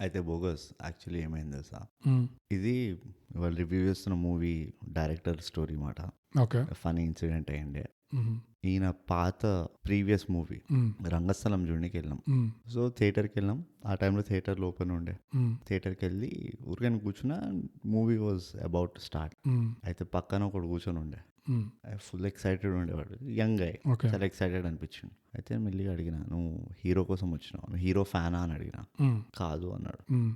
అయితే bogus actually ఏమైంది తెలుసా, మ్మ్. ఇది వాళ్ళు రివ్యూ చేస్తున్న మూవీ డైరెక్టర్ స్టోరీ మాట. ఓకే. ఫనీ ఇన్సిడెంట్ అయ్యిండే. మ్మ్. ఈయన పాత ప్రీవియస్ మూవీ మ్మ్. రంగస్థలం చూడడానికి వెళ్ళాం. మ్మ్. సో థియేటర్కి వెళ్ళాం. ఆ టైంలో థియేటర్లో ఓపెన్ ఉండే. మ్మ్. థియేటర్కి వెళ్ళి ఊరికైనా కూర్చున్నా, movie was about to start. మ్మ్. అయితే పక్కన ఒకడు కూర్చొని ఉండే. మ్మ్. ఫుల్ ఎక్సైటెడ్ ఉండేవాడు, యంగ్ అయ్యి ఓకే. చాలా ఎక్సైటెడ్ అనిపించింది. అయితే మెల్లిగా అడిగిన, నువ్వు హీరో కోసం వచ్చినావు, నువ్వు హీరో ఫ్యానా అని అడిగిన. మ్మ్. కాదు అన్నాడు. మ్మ్.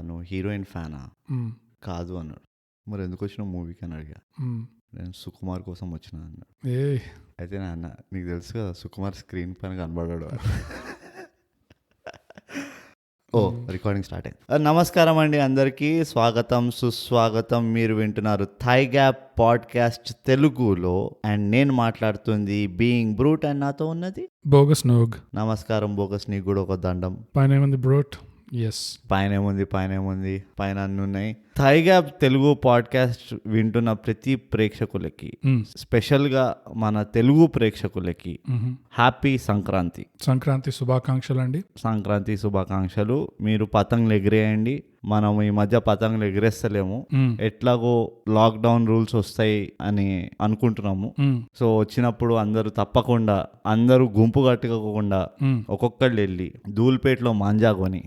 నువ్వు హీరోయిన్ ఫ్యానా? మ్మ్. కాదు అన్నాడు. మరి ఎందుకు వచ్చినావు మూవీకి అని అడిగా. మ్మ్. నేను సుకుమార్ కోసం వచ్చిన అన్నాడు. ఏయ్. అయితే నా అన్న, నీకు తెలుసు కదా సుకుమార్ స్క్రీన్ పైన కనబడ్డాడు. ఓ రికార్డింగ్ స్టార్ట్ అయింది. నమస్కారం అండి అందరికీ, స్వాగతం సుస్వాగతం. మీరు వింటున్నారు థై గ్యాప్ పాడ్కాస్ట్ తెలుగులో, అండ్ నేను మాట్లాడుతుంది బీయింగ్ బ్రూట్, అండ్ నాతో ఉన్నది బోగస్ నోగ్. నమస్కారం బోగస్, నీకు కూడా ఒక దండం. పైన ఏముంది బ్రోట్? ఎస్. పైన ఏముంది, పైన అన్ని ఉన్నాయి. థై గ్యాప్ తెలుగు పాడ్కాస్ట్ వింటున్న ప్రతి ప్రేక్షకులకి, స్పెషల్గా మన తెలుగు ప్రేక్షకులకి హ్యాపీ సంక్రాంతి. సంక్రాంతి శుభాకాంక్షలు అండి. సంక్రాంతి శుభాకాంక్షలు. మీరు పతంగులు ఎగిరేయండి. మనం ఈ మధ్య పతంగులు ఎగిరేస్తలేము, ఎట్లాగో లాక్డౌన్ రూల్స్ వస్తాయి అని అనుకుంటున్నాము. సో వచ్చినప్పుడు అందరూ తప్పకుండా, అందరూ గుంపు కట్టుకోకుండా ఒక్కొక్కళ్ళు వెళ్ళి ధూల్పేటలో మాంజా కొని,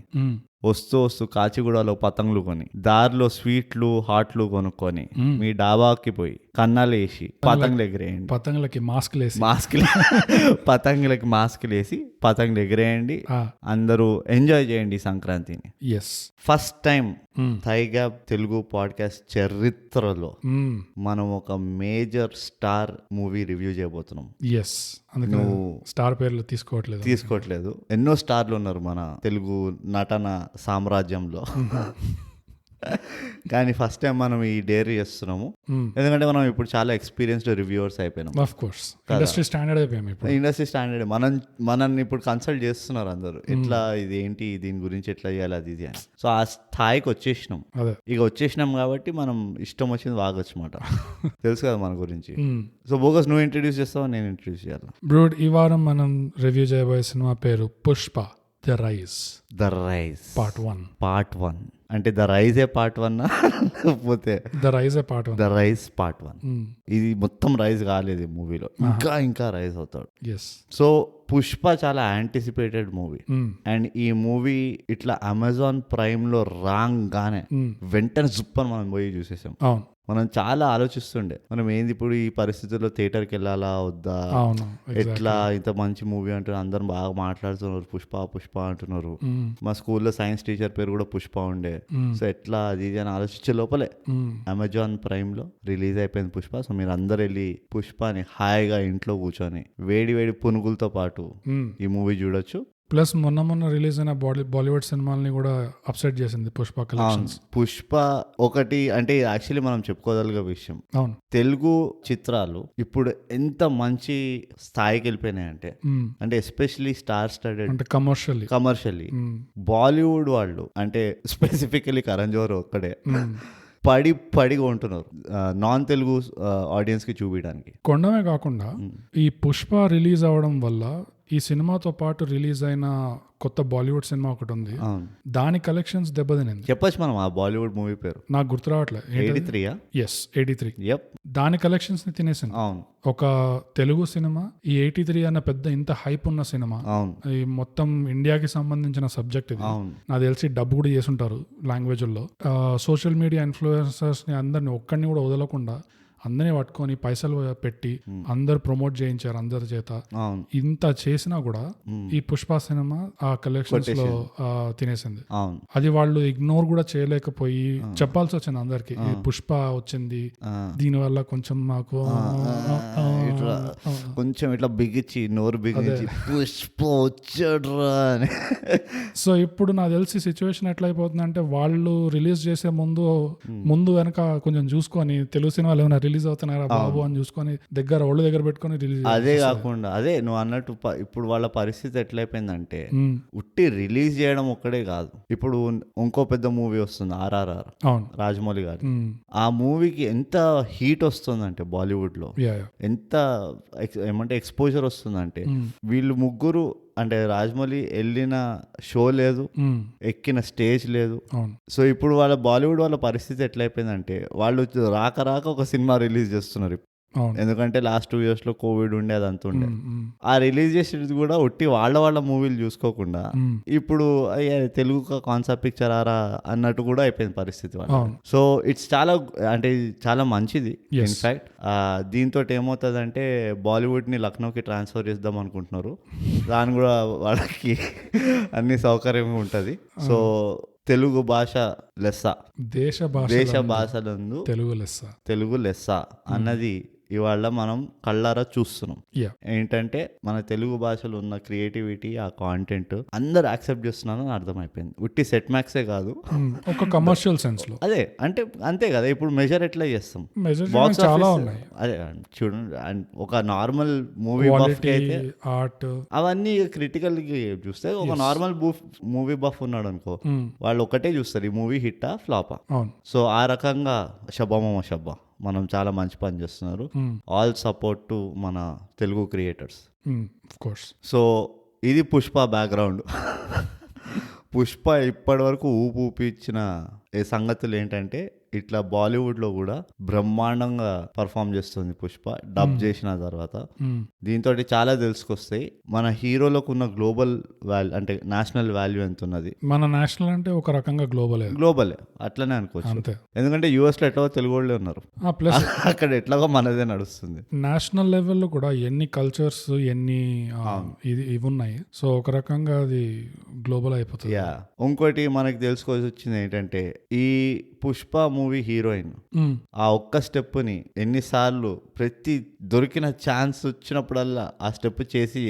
వస్తూ కాచిగూడలో పతంగులు కొని, దారిలో స్వీట్లు హాట్లు కొనుక్కొని, మీ డాబాకి పోయి కన్నాలు వేసి పతంగులు ఎగిరేయండి. పతంగులకి పతంగులకి మాస్కులు వేసి పతంగులు ఎగిరేయండి. అందరూ ఎంజాయ్ చేయండి సంక్రాంతిని. ఫస్ట్ టైం థై గ్యాప్ తెలుగు పాడ్కాస్ట్ చరిత్రలో మనం ఒక మేజర్ స్టార్ మూవీ రివ్యూ చేయబోతున్నాం. నువ్వు స్టార్ పేర్లు తీసుకోవట్లేదు. ఎన్నో స్టార్లు ఉన్నారు మన తెలుగు నటన సామ్రాజ్యంలో. కానీ ఫస్ట్ టైం మనం ఈ డేర్ చేస్తున్నాము, ఎందుకంటే మనం ఇప్పుడు చాలా ఎక్స్పీరియన్స్డ్ రివ్యూవర్స్ అయిపోయినాం. ఇండస్ట్రీ స్టాండర్డ్ మనల్ని ఇప్పుడు కన్సల్ట్ చేస్తున్నారు అందరూ, ఎట్లా ఇది ఏంటి, దీని గురించి ఎట్లా చేయాలి, అది ఇది అని. సో ఆ స్థాయికి వచ్చేసినాం కాబట్టి మనం ఇష్టం వచ్చింది వాగొచ్చు మాట. తెలుసు కదా మన గురించి. సో బోగస్, నువ్వు ఇంట్రడ్యూస్ చేస్తావా నేను ఇంట్రడ్యూస్ చేయాలి? బ్రూడ్, ఈ వారం మనం రివ్యూ చేయబోయే సినిమా పేరు పుష్ప ద రైజ్. పార్ట్ 1 అంటే ద రైజ్ పార్ట్ 1 లేకపోతే ద రైజ్ పార్ట్ 1? ఇది మొత్తం రైజ్ కాలేదు మూవీలో, ఇంకా రైజ్ అవుతాడు. సో పుష్ప చాలా యాంటిసిపేటెడ్ మూవీ, అండ్ ఈ మూవీ ఇట్లా అమెజాన్ ప్రైమ్ లో రాగానే వెంటనే జుప్పని మనం పోయి చూసేసాం. మనం చాలా ఆలోచిస్తుండే, మనం ఏంది ఇప్పుడు ఈ పరిస్థితుల్లో థియేటర్కి వెళ్ళాలా వద్దా, ఎట్లా ఇంత మంచి మూవీ అంటున్నారు, అందరు బాగా మాట్లాడుతున్నారు, పుష్ప అంటున్నారు. మా స్కూల్లో సైన్స్ టీచర్ పేరు కూడా పుష్ప ఉండే. సో ఎట్లా అది అని ఆలోచించే లోపలే అమెజాన్ ప్రైమ్ లో రిలీజ్ అయిపోయింది పుష్ప. సో మీరు అందరు వెళ్ళి పుష్పని హాయిగా ఇంట్లో కూర్చొని వేడి పునుగులతో పాటు ఈ మూవీ చూడొచ్చు. ప్లస్ మొన్న రిలీజ్ అయిన బాలీవుడ్ సినిమాలని కూడా అప్సెట్ చేసింది పుష్ప కలెక్షన్స్. పుష్ప ఒకటి అంటే యాక్చువల్లీ మనం చెప్పుకోదలిగే విషయం, తెలుగు చిత్రాలు ఇప్పుడు ఎంత మంచి స్థాయికి వెళ్ళిపోయినాయి అంటే ఎస్పెషల్లీ స్టార్ స్టడెడ్ అంటే కమర్షియల్లీ బాలీవుడ్ వాళ్ళు, అంటే స్పెసిఫికలీ కరణ్ జోహర్ ఒక్కడే పడిగా ఉంటున్నారు నాన్ తెలుగు ఆడియన్స్ కి చూపించడానికి. కొండమే కాకుండా ఈ పుష్ప రిలీజ్ అవడం వల్ల ఈ సినిమాతో పాటు రిలీజ్ అయిన కొత్త బాలీవుడ్ సినిమా ఒకటి ఉంది, దాని కలెక్షన్స్ దెబ్బతినింది. చెప్పచ్చు మనం ఆ బాలీవుడ్ మూవీ పేరు, నాకు గుర్తు రావట్లేదు. 83. దాని కలెక్షన్స్ ని తినేసింది. ఒక తెలుగు సినిమా ఈ 83 అన్న పెద్ద ఇంత హైప్ ఉన్న సినిమా, ఈ మొత్తం ఇండియాకి సంబంధించిన సబ్జెక్ట్ ఇది. నాకు తెలిసి డబ్ కూడా చేసుంటారు లాంగ్వేజ్ లో. సోషల్ మీడియా ఇన్ఫ్లుయెన్సర్స్ ని అందరిని ఒక్కడిని కూడా వదలకుండా అందరినీ పట్టుకొని పైసలు పెట్టి అందరు ప్రమోట్ చేయించారు అందరి చేత. ఇంత చేసినా కూడా ఈ పుష్ప సినిమా ఆ కలెక్షన్స్ లో తినేసింది. అది వాళ్ళు ఇగ్నోర్ కూడా చేయలేకపోయి చెప్పాల్సి వచ్చింది అందరికి, పుష్ప వచ్చింది, దీని వల్ల కొంచెం మాకు కొంచెం ఇట్లా బిగించి నోరు బిగించి పుష్ప వచ్చాడు. సో ఇప్పుడు నాకు తెలిసి సిచ్యువేషన్ ఎట్లా అయిపోతుంది అంటే, వాళ్ళు రిలీజ్ చేసే ముందు వెనక కొంచెం చూసుకొని తెలుగు సినిమాలు ఏమైనా రిలీజ్ అవుతున్నారా బాబు అని చూసుకొని ఒళ్ళు దగ్గర పెట్టుకొని రిలీజ్. అదే కాకుండా అదే నువ్వు అన్నట్టు ఇప్పుడు వాళ్ళ పరిస్థితి ఎట్లయిపోయిందంటే, ఉట్టి రిలీజ్ చేయడం ఒక్కడే కాదు, ఇప్పుడు ఇంకో పెద్ద మూవీ వస్తుంది RRR, రాజమౌళి గారు. ఆ మూవీకి ఎంత హీట్ వస్తుందంటే బాలీవుడ్ లో, ఎంత ఏమంటే ఎక్స్పోజర్ వస్తుందంటే, వీళ్ళు ముగ్గురు అంటే రాజమౌళి వెళ్ళిన షో లేదు, ఎక్కిన స్టేజ్ లేదు. అవును. సో ఇప్పుడు వాళ్ళ బాలీవుడ్ వాళ్ళ పరిస్థితి ఎట్లయిపోయిందంటే వాళ్ళు రాక ఒక సినిమా రిలీజ్ చేస్తున్నారు. అవును. ఎందుకంటే లాస్ట్ 2 years లో కోవిడ్ ఉండే అదంతా ఉండే. ఆ రిలీజ్ చేసేది కూడా ఒట్టి వాళ్ళ మూవీలు చూసుకోకుండా ఇప్పుడు తెలుగు కాన్సెప్ట్ పిక్చర్ ఆరా అన్నట్టు కూడా అయిపోయింది పరిస్థితి వాళ్ళ. సో ఇట్స్ చాలా అంటే చాలా మంచిది. ఇన్ఫాక్ట్ దీంతో ఏమవుతుందంటే బాలీవుడ్ ని లక్నోకి ట్రాన్స్ఫర్ చేద్దాం అనుకుంటున్నారు. దాని కూడా వాళ్ళకి అన్ని సౌకర్యంగా ఉంటది. సో తెలుగు భాష లెస్స, దేశ భాషలందు తెలుగు లెస్స అన్నది ఇవాళ మనం కళ్ళారా చూస్తున్నాం. ఏంటంటే మన తెలుగు భాషలో ఉన్న క్రియేటివిటీ, ఆ కాంటెంట్ అందరు యాక్సెప్ట్ చేస్తున్నారని అర్థమైపోయింది. ఉట్టి సెట్ మ్యాక్సే కాదు, ఒక కమర్షియల్ సెన్స్ లో. అదే అంటే అంతే కదా. ఇప్పుడు మెజర్ ఎట్లా చేస్తాం, బాక్స్ చాలా ఉన్నాయి. అదే చూడండి, ఒక నార్మల్ మూవీ బఫ్ అయితే ఆర్ట్ అవన్నీ క్రిటికల్ చూస్తే ఒక నార్మల్ మూవీ బఫ్ ఉన్నాడు అనుకో, వాళ్ళు ఒకటే చూస్తారు, ఈ మూవీ హిట్టా ఫ్లాపా. సో ఆ రకంగా షబ్బా షబ్బా మనం చాలా మంచి పని చేస్తున్నారు. ఆల్ సపోర్ట్ టు మన తెలుగు క్రియేటర్స్. సో ఇది పుష్ప బ్యాక్గ్రౌండ్. పుష్ప ఇప్పటి వరకు ఊపిచ్చిన సంగతులు ఏంటంటే ఇట్లా బాలీవుడ్ లో కూడా బ్రహ్మాండంగా పర్ఫామ్ చేస్తుంది పుష్ప డబ్ చేసిన తర్వాత. దీంతో చాలా తెలుసుకొస్తాయి మన హీరోలకు ఉన్న గ్లోబల్ వాల్యూ, అంటే నేషనల్ వాల్యూ ఎంత ఉన్నది. మన నేషనల్ అంటే ఒక రకంగా గ్లోబలే అట్లనే అనుకోవచ్చు. ఎందుకంటే US లో ఎట్లాగో తెలుగు వాళ్ళే ఉన్నారు, ప్లస్ అక్కడ ఎట్లాగో మనదే నడుస్తుంది. నేషనల్ లెవెల్లో కూడా ఎన్ని కల్చర్స్ ఎన్ని ఇవి ఉన్నాయి. సో ఒక రకంగా అది గ్లోబల్ అయిపోతుంది. ఇంకోటి మనకి తెలుసుకోవాల్సి వచ్చింది ఏంటంటే ఈ పుష్ప మూవీ హీరోయిన్ ఆ ఒక్క స్టెప్ ని ఎన్నిసార్లు ప్రతి దొరికిన ఛాన్స్ వచ్చినప్పుడల్లా ఆ స్టెప్ చేసి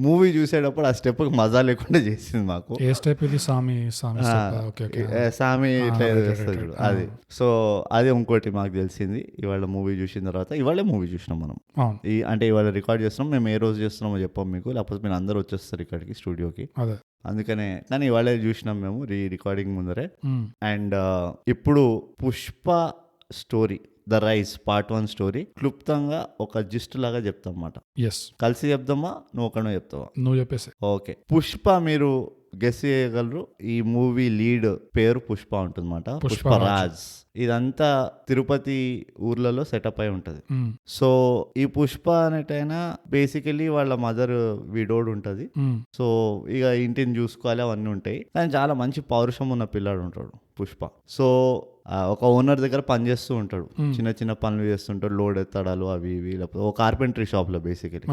మూవీ చూసేటప్పుడు ఆ స్టెప్ మజా లేకుండా చేసింది మాకు. ఏ స్టెప్ ఇది? సామి ఇట్లా చేస్తాడు అది. సో అది ఇంకోటి మాకు తెలిసింది ఇవాళ మూవీ చూసిన తర్వాత. ఇవాళే మూవీ చూసినాం మనం, అంటే ఇవాళ రికార్డ్ చేస్తున్నాం. మేము ఏ రోజు చేస్తున్నామో చెప్పాం మీకు, లేకపోతే మీరు అందరూ వచ్చేస్తారు ఇక్కడికి స్టూడియోకి. అందుకనే కానీ ఇవాళ చూసినాం మేము రికార్డింగ్ ముందరే. అండ్ ఇప్పుడు Pushpa story the rise part 1 story క్లుప్తంగా ఒక జిస్ట్ లాగా చెప్తాం అన్నమాట. కలిసి చెప్దామా, నువ్వు ఒకనో చెప్తావా? నువ్వు చెప్పేసి. ఓకే. పుష్ప మీరు గెస్ చేయగలరు, ఈ మూవీ లీడ్ పేరు పుష్ప ఉంటుందన్నమాట, పుష్పరాజ్. ఇదంతా తిరుపతి ఊర్లలో సెటప్ అయి ఉంటది. సో ఈ పుష్ప అనేటైనా బేసికలీ వాళ్ళ మదర్ విడోడ్ ఉంటది. సో ఇక ఇంటిని చూసుకోవాలి, అవన్నీ ఉంటాయి. కానీ చాలా మంచి పౌరుషం ఉన్న పిల్లాడు ఉంటాడు పుష్ప. సో ఒక ఓనర్ దగ్గర పని చేస్తూ ఉంటాడు, చిన్న చిన్న పనులు చేస్తుంటాడు, లోడ్ ఎత్తడాలు అవి ఇవి, లేకపోతే ఒక కార్పెంటరీ షాప్ లో బేసికలీ.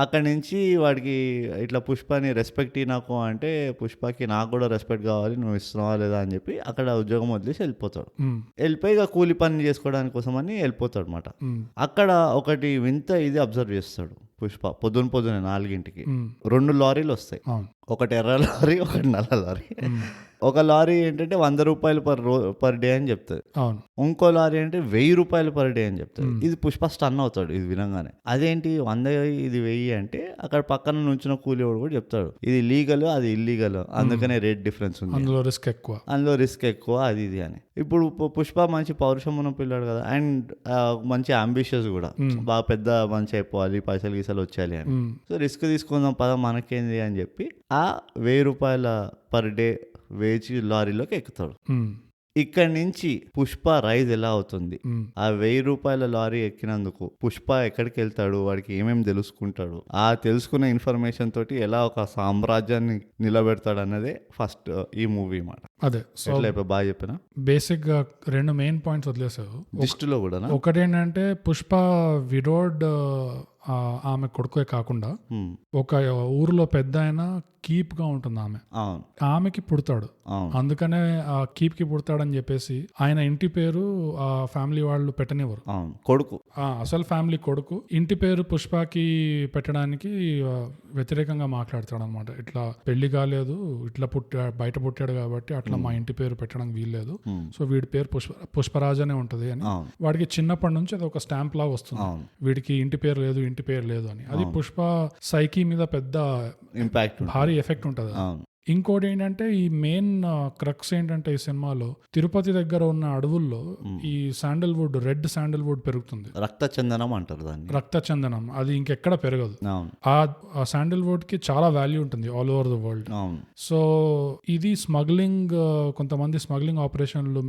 అక్కడి నుంచి వాడికి ఇట్లా పుష్పని రెస్పెక్ట్ నాకు అంటే, పుష్పకి నాకు కూడా రెస్పెక్ట్ కావాలి, నువ్వు ఇస్తున్నావా లేదా అని చెప్పి అక్కడ ఉద్యోగం వదిలేసి వెళ్ళిపోతాడు. వెళ్ళిపోయి ఇక కూలి పని చేసుకోవడానికి కోసం అని వెళ్ళిపోతాడు అనమాట. అక్కడ ఒకటి వింత ఇది అబ్జర్వ్ చేస్తాడు పుష్ప. పొద్దున 4 2 లారీలు వస్తాయి, ఒకటి ఎర్ర లారీ, ఒకటి నల్ల లారీ. ఒక లారీ ఏంటంటే 100 రూపాయలు పర్ డే అని చెప్తుంది, ఇంకో లారీ అంటే 1000 రూపాయలు పర్ డే అని చెప్తుంది. ఇది పుష్ప స్టన్ అవుతాడు ఇది వినంగానే. అదేంటి 100 ఇది 1000 అంటే అక్కడ పక్కన నుంచిన కూలివాడు కూడా చెప్తాడు ఇది లీగల్ అది ఇల్లీగల్, అందుకనే రేట్ డిఫరెన్స్ ఉంది, అందులో రిస్క్ ఎక్కువ అది ఇది అని. ఇప్పుడు పుష్ప మంచి పౌరుషం ఉన్న పిల్లాడు కదా, అండ్ మంచి అంబిషియస్ కూడా, బాగా పెద్ద మంచి అయిపోవాలి, పైసలు గీసలు వచ్చేయాలి అని. సో రిస్క్ తీసుకుందాం పద మనకేంది అని చెప్పి ఆ 1000 రూపాయల పర్ డే వేచి లారీలోకి ఎక్కుతాడు. ఇక్కడి నుంచి పుష్ప రైజ్ ఎలా అవుతుంది, ఆ 1000 రూపాయల లారీ ఎక్కినందుకు పుష్ప ఎక్కడికి వెళ్తాడు, వాడికి ఏమేమి తెలుసుకుంటాడు, ఆ తెలుసుకున్న ఇన్ఫర్మేషన్ తోటి ఎలా ఒక సామ్రాజ్యాన్ని నిలబెడతాడు అన్నదే ఫస్ట్ ఈ మూవీ మాట. అదే బాగా చెప్పిన బేసిక్ గా 2 మెయిన్ పాయింట్స్ వదిలేసావు లిస్టులో కూడా. ఒకటేంటంటే పుష్ప విడోడ్ ఆమె కొడుకే కాకుండా ఒక ఊర్లో పెద్ద ఆయన కీప్ గా ఉంటుంది ఆమె, ఆమెకి పుడతాడు. అందుకనే ఆ కీప్ కి పుడతాడని చెప్పేసి ఆయన ఇంటి పేరు ఆ ఫ్యామిలీ వాళ్ళు పెట్టనివ్వరు, కొడుకు అసలు ఫ్యామిలీ కొడుకు ఇంటి పేరు పుష్పకి పెట్టడానికి వ్యతిరేకంగా మాట్లాడతాడు అనమాట. ఇట్లా పెళ్లి కాలేదు, ఇట్లా బయట పుట్టాడు కాబట్టి అట్లా మా ఇంటి పేరు పెట్టడానికి వీల్లేదు, సో వీడి పేరు పుష్పరాజ్ అనే ఉంటది అని. వాడికి చిన్నప్పటి నుంచి అది ఒక స్టాంప్ లాగా వస్తుంది, వీడికి ఇంటి పేరు లేదు అని. అది పుష్ప సైకి మీద పెద్ద ఇంపాక్ట్, భారీ ఎఫెక్ట్ ఉంటది. ఇంకోటి ఏంటంటే ఈ మెయిన్ క్రక్స్ ఏంటంటే ఈ సినిమాలో తిరుపతి దగ్గర ఉన్న అడవుల్లో ఈ శాండల్వుడ్, రెడ్ శాండల్వుడ్ పెరుగుతుంది. రక్త చందనం అంటారు దాన్ని. రక్త చందనం అది ఇంకెక్కడ పెరగదు. అవును. ఆ శాండల్వుడ్ కి చాలా వాల్యూ ఉంటుంది ఆల్ ఓవర్ ద వరల్డ్. అవును. సో ఇది స్మగ్లింగ్, కొంతమంది స్మగ్లింగ్ ఆపరేషన్లు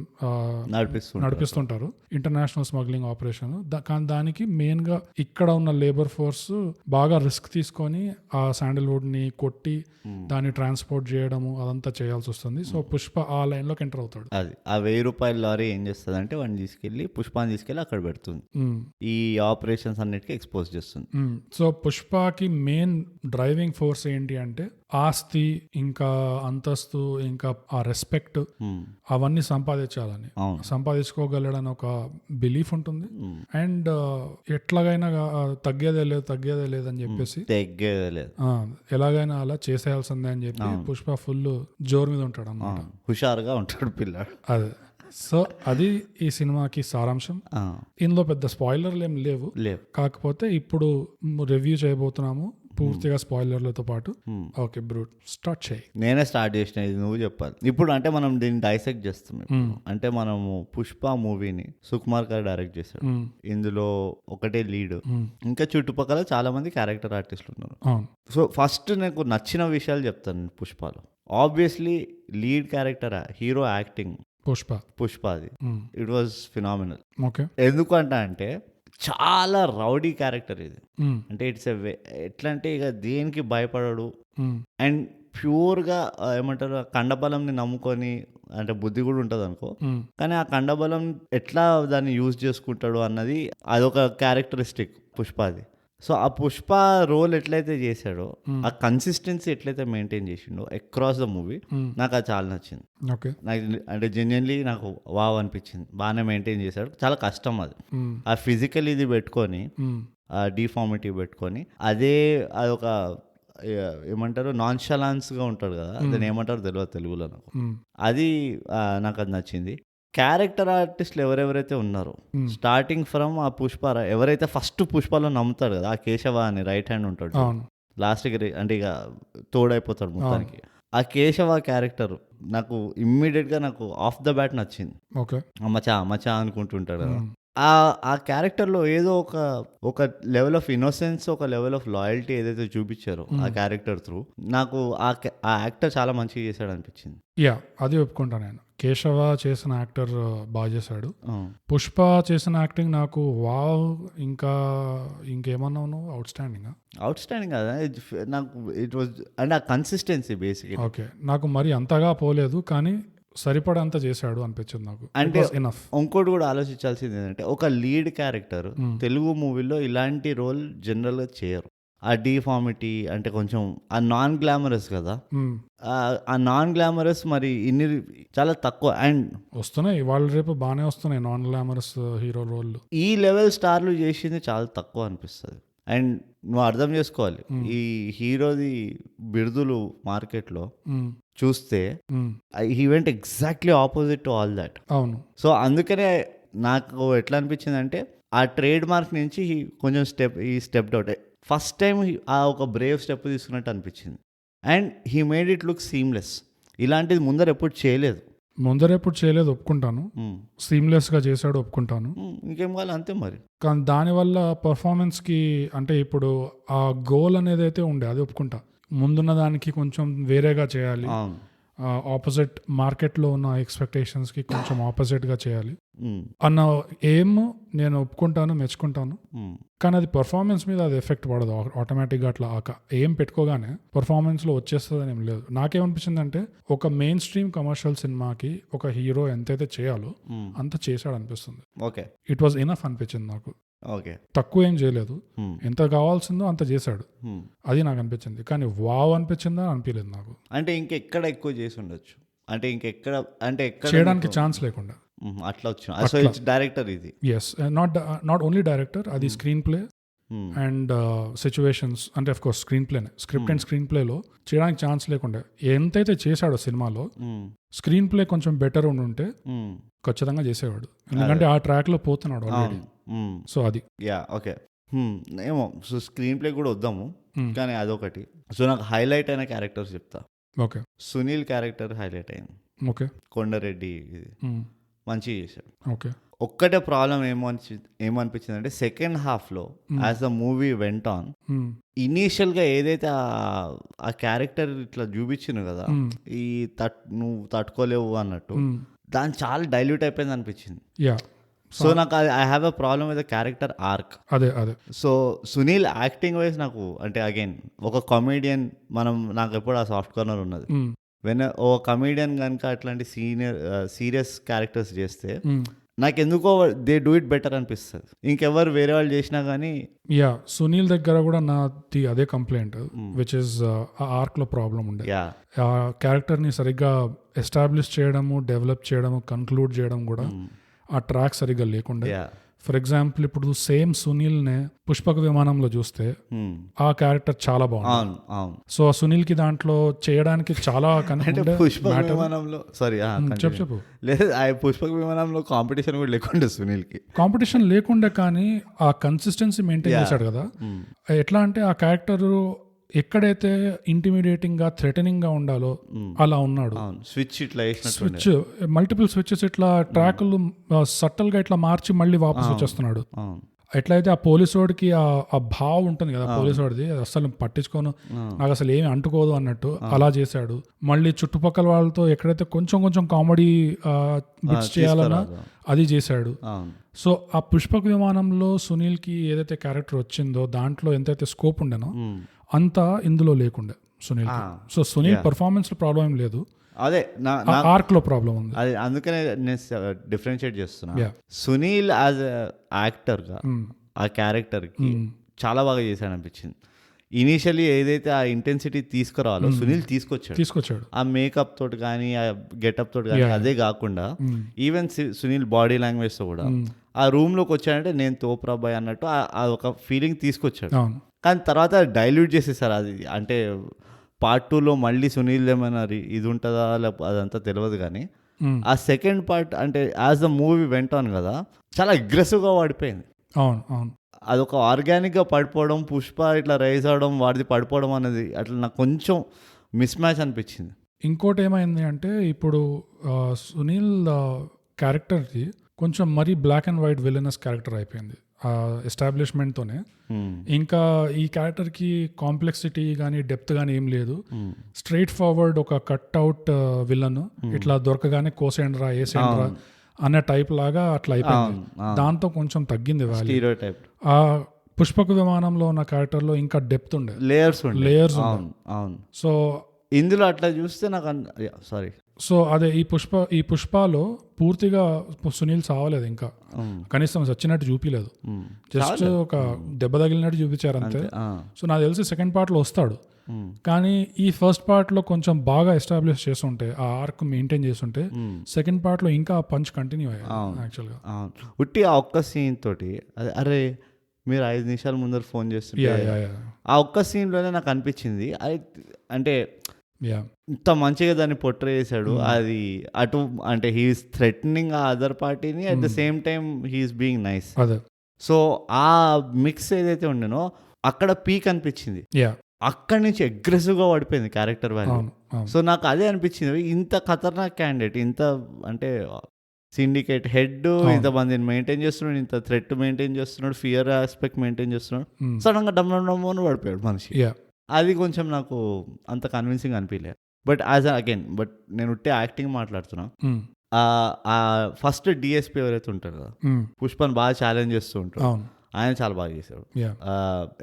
నడిపిస్తుంటారు, ఇంటర్నేషనల్ స్మగ్లింగ్ ఆపరేషన్. కానీ దానికి మెయిన్ గా ఇక్కడ ఉన్న లేబర్ ఫోర్స్ బాగా రిస్క్ తీసుకొని ఆ శాండల్వుడ్ ని కొట్టి దాన్ని ట్రాన్స్పోర్ట్ చేయడము అదంతా చేయాల్సి వస్తుంది. సో పుష్ప ఆ లైన్ లోకి ఎంటర్ అవుతాడు. అది ఆ 1000 రూపాయల లారీ ఏం చేస్తుంది అంటే వాడిని తీసుకెళ్లి పుష్పాన్ని తీసుకెళ్లి అక్కడ పెడుతుంది. ఈ ఆపరేషన్స్ అన్నిటికీ ఎక్స్పోజ్ చేస్తుంది. సో పుష్పకి మెయిన్ డ్రైవింగ్ ఫోర్స్ ఏంటి అంటే ఆస్తి, ఇంకా అంతస్తు, ఇంకా ఆ రెస్పెక్ట్ అవన్నీ సంపాదించాలని, సంపాదించుకోగలడని ఒక బిలీఫ్ ఉంటుంది. అండ్ ఎట్లాగైనా తగ్గేదే లేదు అని చెప్పేసి ఎలాగైనా అలా చేసేయాల్సిందే అని చెప్పి పుష్ప ఫుల్ జోరు మీద ఉంటాడు అన్నమాట. హుషారుగా ఉంటాడు పిల్లాడు. అదే. సో అది ఈ సినిమాకి సారాంశం. ఇందులో పెద్ద స్పాయిలర్లు ఏం లేవు, కాకపోతే ఇప్పుడు రివ్యూ చేయబోతున్నాము పూర్తిగా స్పాయిలర్లతో పాటు. ఓకే బ్రూట్, స్టార్ట్ చేయి. నేనే స్టార్ట్ చేసిన, ఇది నువ్వు చెప్పాలి ఇప్పుడు. అంటే మనం దీన్ని డైసెక్ట్ చేస్తున్నాం. అంటే మనము పుష్ప మూవీని సుకుమార్ గారు డైరెక్ట్ చేశాడు. ఇందులో ఒకటే లీడ్, ఇంకా చుట్టుపక్కల చాలా మంది క్యారెక్టర్ ఆర్టిస్టులు ఉన్నారు. సో ఫస్ట్ నాకు నచ్చిన విషయాలు చెప్తాను పుష్పలో. Obviously lead character, hero acting Pushpa అది ఇట్ వాజ్ ఫినామినల్. ఎందుకంటే అంటే చాలా రౌడీ క్యారెక్టర్ ఇది. అంటే ఇట్స్ ఎట్లా అంటే ఇక దేనికి భయపడడు. అండ్ ప్యూర్గా ఏమంటారు, కండబలంని నమ్ముకొని, అంటే బుద్ధి కూడా ఉంటుంది అనుకో, కానీ ఆ కండబలం ఎట్లా దాన్ని యూజ్ చేసుకుంటాడు అన్నది అదొక క్యారెక్టరిస్టిక్ పుష్పది. సో ఆ పుష్ప రోల్ ఎట్లయితే చేశాడో, ఆ కన్సిస్టెన్సీ ఎట్లయితే మెయింటైన్ చేసిండో అక్రాస్ ద మూవీ, నాకు అది చాలా నచ్చింది. నాకు అంటే జెన్యున్లీ నాకు వావ్ అనిపించింది. బాగానే మెయింటైన్ చేశాడు. చాలా కష్టం అది, ఆ ఫిజికల్ ఇది పెట్టుకొని, ఆ డిఫార్మిటీ పెట్టుకొని, అదొక ఏమంటారు నాన్షలాన్స్గా ఉంటాడు కదా, దాన్ని ఏమంటారు తెలియదు తెలుగులో నాకు. అది నాకు అది నచ్చింది. క్యారెక్టర్ ఆర్టిస్టులు ఎవరెవరైతే ఉన్నారో, స్టార్టింగ్ ఫ్రమ్ ఆ పుష్ప, ఎవరైతే ఫస్ట్ పుష్పలో నమ్ముతాడు కదా, ఆ కేశవ అని రైట్ హ్యాండ్ ఉంటాడు లాస్ట్కి, అంటే ఇక తోడైపోతాడు మొత్తానికి. ఆ కేశవ క్యారెక్టర్ నాకు ఇమ్మీడియట్గా నాకు ఆఫ్ ద బ్యాట్ నచ్చింది. మచా అనుకుంటుంటాడు కదా, ఆ క్యారెక్టర్లో ఏదో ఒక లెవెల్ ఆఫ్ ఇన్నోసెన్స్, ఒక లెవెల్ ఆఫ్ లాయల్టీ ఏదైతే చూపించారో ఆ క్యారెక్టర్ త్రూ, నాకు ఆ యాక్టర్ చాలా మంచిగా చేశాడు అనిపించింది. అది ఒప్పుకుంటా నేను. కేశవ చేసిన యాక్టర్ బాగా చేశాడు. పుష్ప చేసిన యాక్టింగ్ నాకు వావ్. ఇంకేమన్నావు? అవుట్ స్టాండింగ్ కదా నాకు. ఇట్ వాజ్ అండ్ ఆ కన్సిస్టెన్సీ బేసిక్. ఓకే, నాకు మరి అంతగా పోలేదు, కానీ సరిపడంత చేశాడు అనిపించింది నాకు. అంటే ఇంకోటి కూడా ఆలోచించాల్సింది ఏంటంటే, ఒక లీడ్ క్యారెక్టర్ తెలుగు మూవీలో ఇలాంటి రోల్ జనరల్ గా చేయరు. ఆ డిఫార్మిటీ అంటే కొంచెం ఆ నాన్ గ్లామరస్ కదా, ఆ నాన్ గ్లామరస్ మరి ఇన్ని చాలా తక్కువ. అండ్ వస్తున్నాయి వాళ్ళు రేపు బాగానే వస్తున్నాయి నాన్ గ్లామరస్ హీరో రోల్. ఈ లెవెల్ స్టార్లు చేసింది చాలా తక్కువ అనిపిస్తుంది. అండ్ నువ్వు అర్థం చేసుకోవాలి, ఈ హీరోది బిరుదులు మార్కెట్లో చూస్తే he went exactly opposite to all that. అవును. సో అందుకనే నాకు ఎట్లా అనిపించింది అంటే, ఆ ట్రేడ్ మార్క్ నుంచి కొంచెం స్టెప్ అవుట్. ఫస్ట్ టైం ఆ ఒక బ్రేవ్ స్టెప్ తీసుకున్నట్టు అనిపించింది. And he made it look seamless. ఇలాంటిది ముందర ఎప్పుడు చేయలేదు, ఒప్పుకుంటాను. సీమ్లెస్ గా చేశాడు, ఒప్పుకుంటాను. ఇంకేం కావాలి అంతే మరి. కానీ దానివల్ల పర్ఫార్మెన్స్ కి, అంటే ఇప్పుడు ఆ గోల్ అనేది అయితే ఉండే, అది ఒప్పుకుంటా. ముందున్న దానికి కొంచెం వేరేగా చేయాలి, ఆపోజిట్ మార్కెట్లో ఉన్న ఎక్స్పెక్టేషన్స్ కి కొంచెం ఆపోజిట్ గా చేయాలి అన్న ఏం నేను ఒప్పుకుంటాను, మెచ్చుకుంటాను. కానీ అది పర్ఫార్మెన్స్ మీద అది ఎఫెక్ట్ పడదు ఆటోమేటిక్గా. అట్లా ఏం పెట్టుకోగానే పర్ఫార్మెన్స్ లో వచ్చేస్తుంది అని ఏం లేదు. నాకేమనిపించింది అంటే, ఒక మెయిన్ స్ట్రీమ్ కమర్షియల్ సినిమాకి ఒక హీరో ఎంతైతే చేయాలో అంత చేశాడు అనిపిస్తుంది. ఇట్ వాజ్ ఎనఫ్ అనిపించింది నాకు. తక్కువ ఏం చేయలేదు, ఎంత కావాల్సిందో అంత చేశాడు. అది నాకు అనిపించింది. కానీ వావ్ అనిపించిందా అనిపించలేదు నాకు. అంటే ఇంకెక్కడ ఎక్కువ చేసి ఉండొచ్చు, అంటే ఇంకెక్కడ అంటే చేయడానికి ఛాన్స్ లేకుండా అట్లా వచ్చిన డైరెక్టర్ ఇది. ఎస్, నాట్ ఓన్లీ డైరెక్టర్, అది స్క్రీన్ ప్లే అండ్ సిచ్యువేషన్స్. అంటే of course script and screen ప్లేలో చేయడానికి ఛాన్స్ లేకుండా ఎంతైతే చేశాడో సినిమాలో, స్క్రీన్ ప్లే కొంచెం బెటర్ ఉంటే ఖచ్చితంగా చేసేవాడు. ఎందుకంటే ఆ ట్రాక్ లో పోతున్నాడు ఆల్రెడీ. సో అది ఏమో. సో స్క్రీన్ ప్లే కూడా వద్దాము, కానీ అదొకటి. సో నాకు హైలైట్ అయిన క్యారెక్టర్స్ చెప్తా. ఓకే. సునీల్ క్యారెక్టర్ హైలైట్ అయింది. ఓకే. కొండారెడ్డి ఇది మంచిగా చేశాడు. ఓకే. ఒక్కటే ప్రాబ్లం ఏమనిపించింది అంటే సెకండ్ హాఫ్లో as the movie went on ఇనీషియల్గా ఏదైతే ఆ క్యారెక్టర్ ఇట్లా చూపించింది కదా, ఈ నువ్వు తట్టుకోలేవు అన్నట్టు, దాని చాలా డైల్యూట్ అయిపోయింది అనిపించింది. సో నాకు I have a problem with the character arc. అదే. సో సునీల్ యాక్టింగ్ వైజ్ నాకు అంటే అగైన్ ఒక కామెడియన్, నాకు ఎప్పుడు ఆ సాఫ్ట్ కార్నర్ ఉన్నది. ఓ కమెడియన్ కనుక అట్లాంటి సీరియస్ క్యారెక్టర్స్ చేస్తే నాకు ఎందుకో దే డూ ఇట్ బెటర్ అనిపిస్తుంది. ఇంకెవరు వేరే వాళ్ళు చేసినా కానీ. సునీల్ దగ్గర కూడా నాది అదే కంప్లైంట్, విచ్ ఇస్ ఆ ఆర్క్ లో ప్రాబ్లం ఉండే. ఆ క్యారెక్టర్ ని సరిగ్గా ఎస్టాబ్లిష్ చేయడము, డెవలప్ చేయడము, కన్క్లూడ్ చేయడం కూడా ఆ ట్రాక్ సరిగ్గా లేకుండా. ఫర్ ఎగ్జాంపుల్ ఇప్పుడు సేమ్ సునీల్ నే పుష్పక విమానంలో చూస్తే ఆ క్యారెక్టర్ చాలా బాగుంది. సో సునీల్ కి దాంట్లో చేయడానికి చాలా చెప్పు లేదు, పుష్పక విమానంలో కాంపిటీషన్ కూడా లేకుండా సునీల్ కి కాంపిటీషన్ లేకుండా, కానీ ఆ కన్సిస్టెన్సీ మెయింటైన్ చేశాడు కదా. ఎట్లా అంటే ఆ క్యారెక్టర్ ఎక్కడైతే ఇంటిమిడియేటింగ్ గా, థ్రెటనింగ్ గా ఉండాలో అలా ఉన్నాడు. స్విచ్ మల్టిపుల్ స్విచెస్ ఇట్లా ట్రాక్లు సట్టల్ గా ఇట్లా మార్చి మళ్ళీ వాపస్ వచ్చేస్తున్నాడు. ఎట్లయితే ఆ పోలీసోడికి ఆ భావం ఉంటుంది కదా, పోలీసోడిది అసలు పట్టించుకోను, నాకు అసలు ఏమి అంటుకోదు అన్నట్టు అలా చేశాడు. మళ్ళీ చుట్టుపక్కల వాళ్ళతో ఎక్కడైతే కొంచెం కొంచెం కామెడీ బిట్స్ చేయాలన్నా అది చేశాడు. సో ఆ పుష్పక విమానంలో సునీల్ కి ఏదైతే క్యారెక్టర్ వచ్చిందో దాంట్లో ఎంతైతే స్కోప్ ఉండేనో అంతా ఇందులో లేకుండే సునీల్. సో సునీల్ పర్ఫార్మెన్స్ లో ప్రాబ్లం ఏం లేదు, అదే ఆర్క్ లో ప్రాబ్లం ఉంది. అది అందుకనే నేను డిఫరెన్షియేట్ చేస్తున్నా. సునీల్ యాజ్ యాక్టర్ గా ఆ క్యారెక్టర్ కి చాలా బాగా చేశాడు అనిపించింది. ఇనీషియలీ ఏదైతే ఆ ఇంటెన్సిటీ తీసుకురావాలో సునీల్ తీసుకొచ్చాడు. ఆ మేకప్ తోటి కానీ, ఆ గెటప్ తోటి కానీ, అదే కాకుండా ఈవెన్ సునీల్ బాడీ లాంగ్వేజ్ తో కూడా ఆ రూమ్ లోకి వచ్చాడంటే నేను తోప్రాబాయ్ అన్నట్టు ఆ ఒక ఫీలింగ్ తీసుకొచ్చాడు. కానీ తర్వాత డైల్యూట్ చేసేసారు అది. అంటే పార్ట్ 2లో మళ్ళీ సునీల్ ఏమైనా ఇది ఉంటుందా లేకపోతే అదంతా తెలియదు. కానీ ఆ సెకండ్ పార్ట్ అంటే as the movie went on కదా, చాలా అగ్రెసివ్గా వాడిపోయింది. అదొక ఆర్గానిక్గా పడిపోవడం, పుష్ప ఇట్లా రైజ్ అవడం, వాడిది పడిపోవడం అనేది అట్లా నాకు కొంచెం మిస్ మ్యాచ్ అనిపించింది. ఇంకోటి ఏమైంది అంటే ఇప్పుడు సునీల్ క్యారెక్టర్కి కొంచెం మరీ black and white villainous character అయిపోయింది ఆ ఎస్టాబ్లిష్మెంట్తోనే. ఇంకా ఈ క్యారెక్టర్కి కాంప్లెక్సిటీ కానీ డెప్త్ కానీ ఏం లేదు. స్ట్రైట్ ఫార్వర్డ్ ఒక కట్ అవుట్ విలన్, ఇట్లా దొరకగానే కోసేండ్రా ఏసేండ్రా అనే టైప్ లాగా అట్లా అయిపోయింది. దాంతో కొంచెం తగ్గింది వాల్యూ. ఆ పుష్పక విమానంలో ఉన్న క్యారెక్టర్లో ఇంకా డెప్త్ ఉండే, లేయర్స్. సో ఇందులో అట్లా చూస్తే నాకు సారీ. సో అదే ఈ పుష్పలో పూర్తిగా సునీల్ సావలేదు, ఇంకా కనీసం చచ్చినట్టు చూపిలేదు, జస్ట్ ఒక దెబ్బ తగిలినట్టు చూపించారు అంతే. సో నాకు తెలిసి సెకండ్ పార్ట్ లో వస్తాడు, కానీ ఈ ఫస్ట్ పార్ట్ లో కొంచెం బాగా ఎస్టాబ్లిష్ చేస్తుంటే, ఆ ఆర్క్ మెయింటైన్ చేస్తుంటే సెకండ్ పార్ట్ లో ఇంకా పంచ్ కంటిన్యూ అయ్యాయి యాక్చువల్గా. ఉట్టి ఆ ఒక్క సీన్ తోటి అరే మీరు 5 నిమిషాల ముందర ఫోన్ చేస్తుంటే ఆ ఒక్క సీన్లోనే నాకు అనిపించింది అంటే ఇంత మంచిగా దాన్ని పొట్రే చేశాడు. అది అటు అంటే హీఈస్ థ్రెటనింగ్ ఆ అదర్ పార్టీని, at the same time he's being nice. So ఆ మిక్స్ ఏదైతే ఉండేనో అక్కడ పీక్ అనిపించింది. అక్కడి నుంచి అగ్రెసివ్గా పడిపోయింది క్యారెక్టర్ వాల్యూ. సో నాకు అదే అనిపించింది, ఇంత ఖతర్నాక్ క్యాండిడేట్, ఇంత అంటే సిండికేట్ హెడ్, ఇంతమందిని మెయింటైన్ చేస్తున్నాడు, ఇంత థ్రెట్ మెయింటైన్ చేస్తున్నాడు, ఫియర్ ఆస్పెక్ట్ మెయింటైన్ చేస్తున్నాడు, సడన్ గా డమ్ అని పడిపోయాడు మనిషి. అది కొంచెం నాకు అంత కన్విన్సింగ్ అనిపించలేదు. బట్ బట్ నేను ఉట్టే యాక్టింగ్ మాట్లాడుతున్నా. ఆ ఫస్ట్ డిఎస్పీ ఎవరైతే ఉంటారు కదా, పుష్పని బాగా ఛాలెంజ్ చేస్తూ ఉంటారు, ఆయన చాలా బాగా చేశాడు.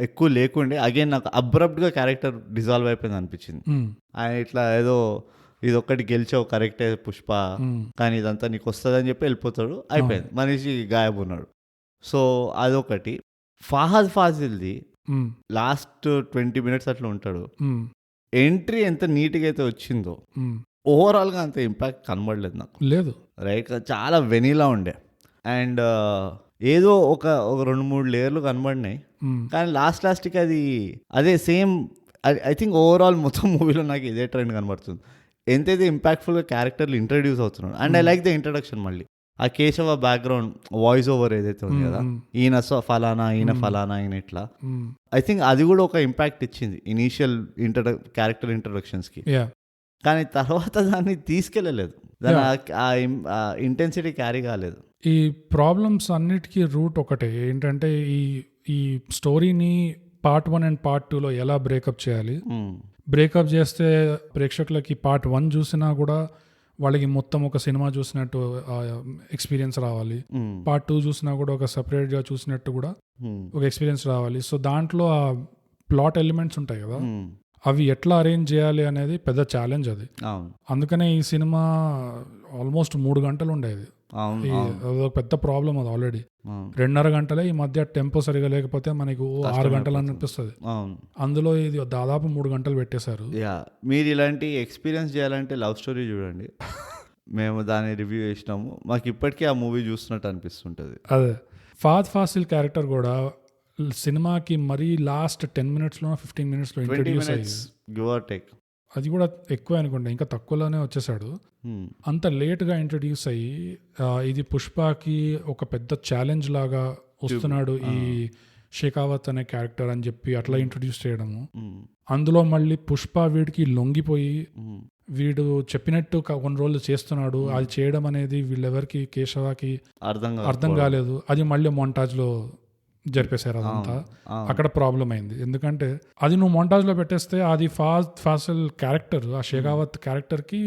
ఎక్కువ లేకుండే నాకు అబ్రప్ట్ గా క్యారెక్టర్ డిజాల్వ్ అయిపోయింది అనిపించింది. ఆయన ఇట్లా ఏదో ఇదొక్కటి గెలిచావు కరెక్టే పుష్ప, కానీ ఇదంతా నీకు వస్తుందని చెప్పి వెళ్ళిపోతాడు, అయిపోయింది, మనిషి గాయబ్ ఉన్నాడు. సో అదొకటి. ఫహద్ ఫాజిల్ది లాస్ట్ 20 minutes అట్లా ఉంటాడు. ఎంట్రీ ఎంత నీట్గా అయితే వచ్చిందో ఓవరాల్ గా అంత ఇంపాక్ట్ కనబడలేదు నాకు. లేదు రైట్, చాలా వెనీలా ఉండే. అండ్ ఏదో ఒక 2-3 లేయర్లు కనబడినాయి, కానీ లాస్ట్కి అది అదే సేమ్. ఐ థింక్ ఓవరాల్ మొత్తం మూవీలో నాకు ఇదే ట్రెండ్ కనబడుతుంది, ఎంతైతే ఇంపాక్ట్ఫుల్గా క్యారెక్టర్లు ఇంట్రడ్యూస్ అవుతున్నాడు. And I like the introduction. మళ్ళీ ఆ కేశవ బ్యాక్గ్రౌండ్ వాయిస్ ఓవర్ ఏదైతే ఉంది కదా, ఈయన ఫలానా ఈయన ఫలానా ఈయన ఇట్లా, ఐ థింక్ అది కూడా ఒక ఇంపాక్ట్ ఇచ్చింది ఇనీషియల్ క్యారెక్టర్ ఇంట్రడక్షన్స్ కి. కానీ తర్వాత దాన్ని తీసుకెళ్ళలేదు, దాని ఇంటెన్సిటీ క్యారీ కాలేదు. ఈ ప్రాబ్లమ్స్ అన్నిటికీ రూట్ ఒకటే ఏంటంటే ఈ స్టోరీని పార్ట్ 1 అండ్ పార్ట్ 2లో ఎలా బ్రేకప్ చేయాలి. బ్రేకప్ చేస్తే ప్రేక్షకులకి పార్ట్ 1 చూసినా కూడా వాళ్ళకి మొత్తం ఒక సినిమా చూసినట్టు ఎక్స్పీరియన్స్ రావాలి, పార్ట్ 2 చూసినా కూడా ఒక సపరేట్గా చూసినట్టు కూడా ఒక ఎక్స్పీరియన్స్ రావాలి. సో దాంట్లో ఆ ప్లాట్ ఎలిమెంట్స్ ఉంటాయి కదా, అవి ఎట్లా అరేంజ్ చేయాలి అనేది పెద్ద ఛాలెంజ్ అది. అందుకనే ఈ సినిమా ఆల్మోస్ట్ 3 గంటలు ఉండేది. అదొక పెద్ద ప్రాబ్లం అది. ఆల్రెడీ 2.5 గంటలే, ఈ మధ్య టెంపో సరిగా లేకపోతే మనకు 6 గంటలు అనిపిస్తుంది. అందులో ఇది దాదాపు 3 గంటలు పెట్టేశారు. మీరు ఇలాంటి ఎక్స్పీరియన్స్ చేయాలంటే లవ్ స్టోరీ చూడండి. మేము దాన్ని రివ్యూ చేసినాము, మాకు ఇప్పటికీ ఆ మూవీ చూస్తున్నట్టు అనిపిస్తుంటది. అదే ఫహద్ ఫాసిల్ క్యారెక్టర్ కూడా సినిమాకి మరీ లాస్ట్ 10 minutesలో 15 minutesలో ఇంట్రడ్యూస్ అయ్యి, అది కూడా ఎక్కువ అనుకోండి, ఇంకా తక్కువలోనే వచ్చేసాడు. అంత లేట్గా ఇంట్రడ్యూస్ అయ్యి ఇది పుష్పకి ఒక పెద్ద ఛాలెంజ్ లాగా వస్తున్నాడు ఈ షెకావత్ అనే క్యారెక్టర్ అని చెప్పి అట్లా ఇంట్రడ్యూస్ చేయడము. అందులో మళ్ళీ పుష్ప వీడికి లొంగిపోయి వీడు చెప్పినట్టు కొన్ని రోజులు చేస్తున్నాడు, అది చేయడం అనేది వీళ్ళెవరికి కేశవకి అర్థం కాలేదు. అది మళ్ళీ మొంటాజ్లో జరిపేశారు. అదంతా అక్కడ ప్రాబ్లం అయింది. ఎందుకంటే అది నువ్వు మొంటాజ్లో పెట్టేస్తే అది ఫాసిల్ క్యారెక్టర్, ఆ షెకావత్ క్యారెక్టర్ కి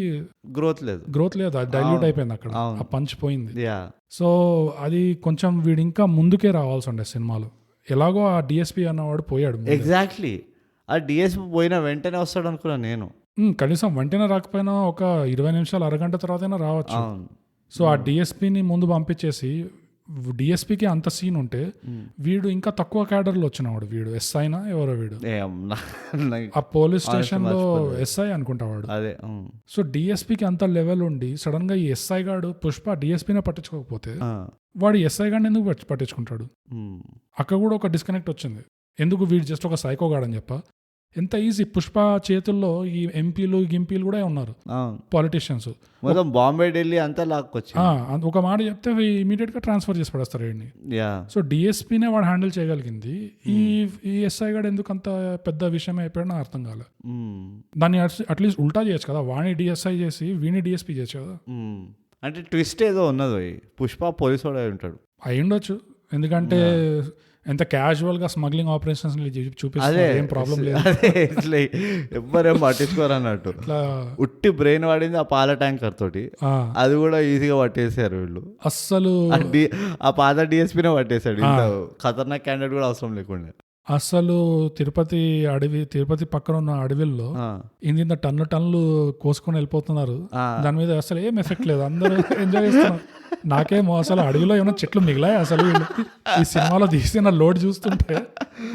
గ్రోత్ లేదు, అది డైల్యూట్ అయిపోయింది అక్కడ, ఆ పంచ్ పోయింది. సో అది కొంచెం వీడు ఇంకా ముందుకే రావాల్సి ఉండే సినిమాలో. ఎలాగో ఆ డిఎస్పీ అన్నవాడు పోయాడు. ఎగ్జాక్ట్లీ, ఆ డిఎస్పీ పోయిన వెంటనే వస్తాడు అనుకున్నా నేను. కనీసం వెంటనే రాకపోయినా ఒక 20 నిమిషాలు అరగంట తర్వాతైనా రావచ్చు. సో ఆ డిఎస్పీని ముందు పంపించేసి, డిఎస్పీకి అంత సీన్ ఉంటే వీడు ఇంకా తక్కువ క్యాడర్లో వచ్చినవాడు. వీడు ఎస్ఐనా ఎవరో వీడు, ఆ పోలీస్ స్టేషన్ లో ఎస్ఐ అనుకుంటా వాడు. సో డిఎస్పీకి అంత లెవెల్ ఉండి సడన్ గా ఈ ఎస్ఐ గాడు పుష్ప డిఎస్పీనే పట్టించుకోకపోతే వాడు ఎస్ఐ గాడిని ఎందుకు పట్టించుకుంటాడు? అక్కడ కూడా ఒక డిస్కనెక్ట్ వచ్చింది. ఎందుకు వీడు జస్ట్ ఒక సైకో గాడని చెప్ప. ఎంత ఈజీ, పుష్ప చేతుల్లో ఈ ఎంపీలు గింపీలు కూడా ఉన్నారు, పాలిటిషియన్స్. బాంబే ఢిల్లీ అంతా లాక్కొచ్చి ఒక మాట చెప్తే ఇమీడియట్ గా ట్రాన్స్ఫర్ చేసి పడేస్తారు వీడిని. సో డిఎస్పీనే వాడు హ్యాండిల్ చేయగలిగింది, ఈ ఎస్ఐ గాడు ఎందుకు అంత పెద్ద విషయం అయిపోయాడు నాకు అర్థం కాలే. దాన్ని అట్లీస్ట్ ఉల్టా చేయొచ్చు కదా, వాడిని డిఎస్ఐ చేసి వీడిని డిఎస్పీ చేయొచ్చు కదా. అంటే ట్విస్ట్ ఏదో ఉన్నది, పుష్ప పోలీసు వాడు అయి ఉంటాడు. అయి ఉండొచ్చు, ఎందుకంటే ఎంత క్యాజువల్ గా స్మగ్లింగ్ ఆపరేషన్స్ చూపిస్తారు, ఏం ప్రాబ్లం లేదు, ఎవ్వరేం పట్టించుకోరు అన్నట్టు. ఉట్టి బ్రెయిన్ వాడింది ఆ పాల ట్యాంకర్ తోటి, అది కూడా ఈజీగా పట్టేశారు వీళ్ళు. అస్సలు ఆ పాత డిఎస్పీనే పట్టేశాడు, ఖతర్నాక్ క్యాండిడేట్ కూడా అవసరం లేకుండా. అసలు తిరుపతి పక్కన ఉన్న అడవిల్లో ఇంత టన్నులు కోసుకొని వెళ్ళిపోతున్నారు, దాని మీద అసలు ఏం ఎఫెక్ట్ లేదు, అందరూ ఎంజాయ్ చేస్తున్నారు. నాకేమో అసలు అడవిలో ఏమైనా చెట్లు మిగిలాయి అసలు ఈ సినిమాలో తీసిన లోడ్ చూస్తుంటే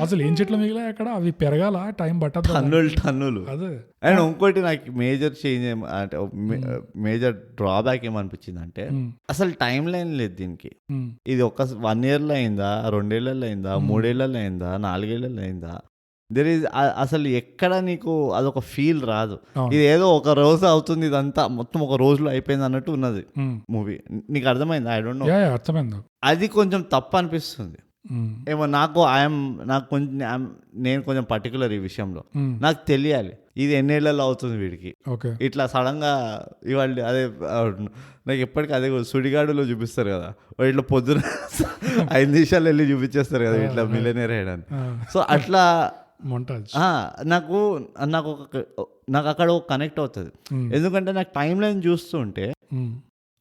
అసలు ఏం చెట్లు మిగిలాయి అక్కడ, అవి పెరగాల టైం పట్టదు, టన్నులు. అదే. అండ్ ఇంకోటి నాకు మేజర్ చేంజ్ అంటే మేజర్ డ్రాబ్యాక్ ఏమనిపించింది అంటే అసలు టైం లైన్ లేదు దీనికి. ఇది ఒక 1 yearలో అయిందా, 2 ఏళ్లలో అయిందా, 3 ఏళ్లలో అయిందా, 4 ఏళ్లలో అయిందా, దెర్ ఈజ్ అసలు ఎక్కడ నీకు అదొక ఫీల్ రాదు. ఇది ఏదో ఒక రోజు అవుతుంది, ఇదంతా మొత్తం ఒక రోజులో అయిపోయింది అన్నట్టు ఉన్నది మూవీ. నీకు అర్థమైంది? ఐ డోంట్ నో, అర్థమైంది. అది కొంచెం తప్పు అనిపిస్తుంది ఏమో నాకు. నేను కొంచెం పర్టికులర్ ఈ విషయంలో, నాకు తెలియాలి ఇది ఎన్నేళ్లలో అవుతుంది వీడికి. ఇట్లా సడన్ గా ఇవాళ అదే నాకు ఎప్పటికీ అదే సుడిగాడులో చూపిస్తారు కదా, ఇట్లా పొద్దున 5 నిమిషాలు వెళ్ళి చూపించేస్తారు కదా ఇట్లా మిలియనీర్ అయ్యడానికి. సో అట్లా నాకు అక్కడ ఒక కనెక్ట్ అవుతుంది. ఎందుకంటే నాకు టైం లైన్ చూస్తుంటే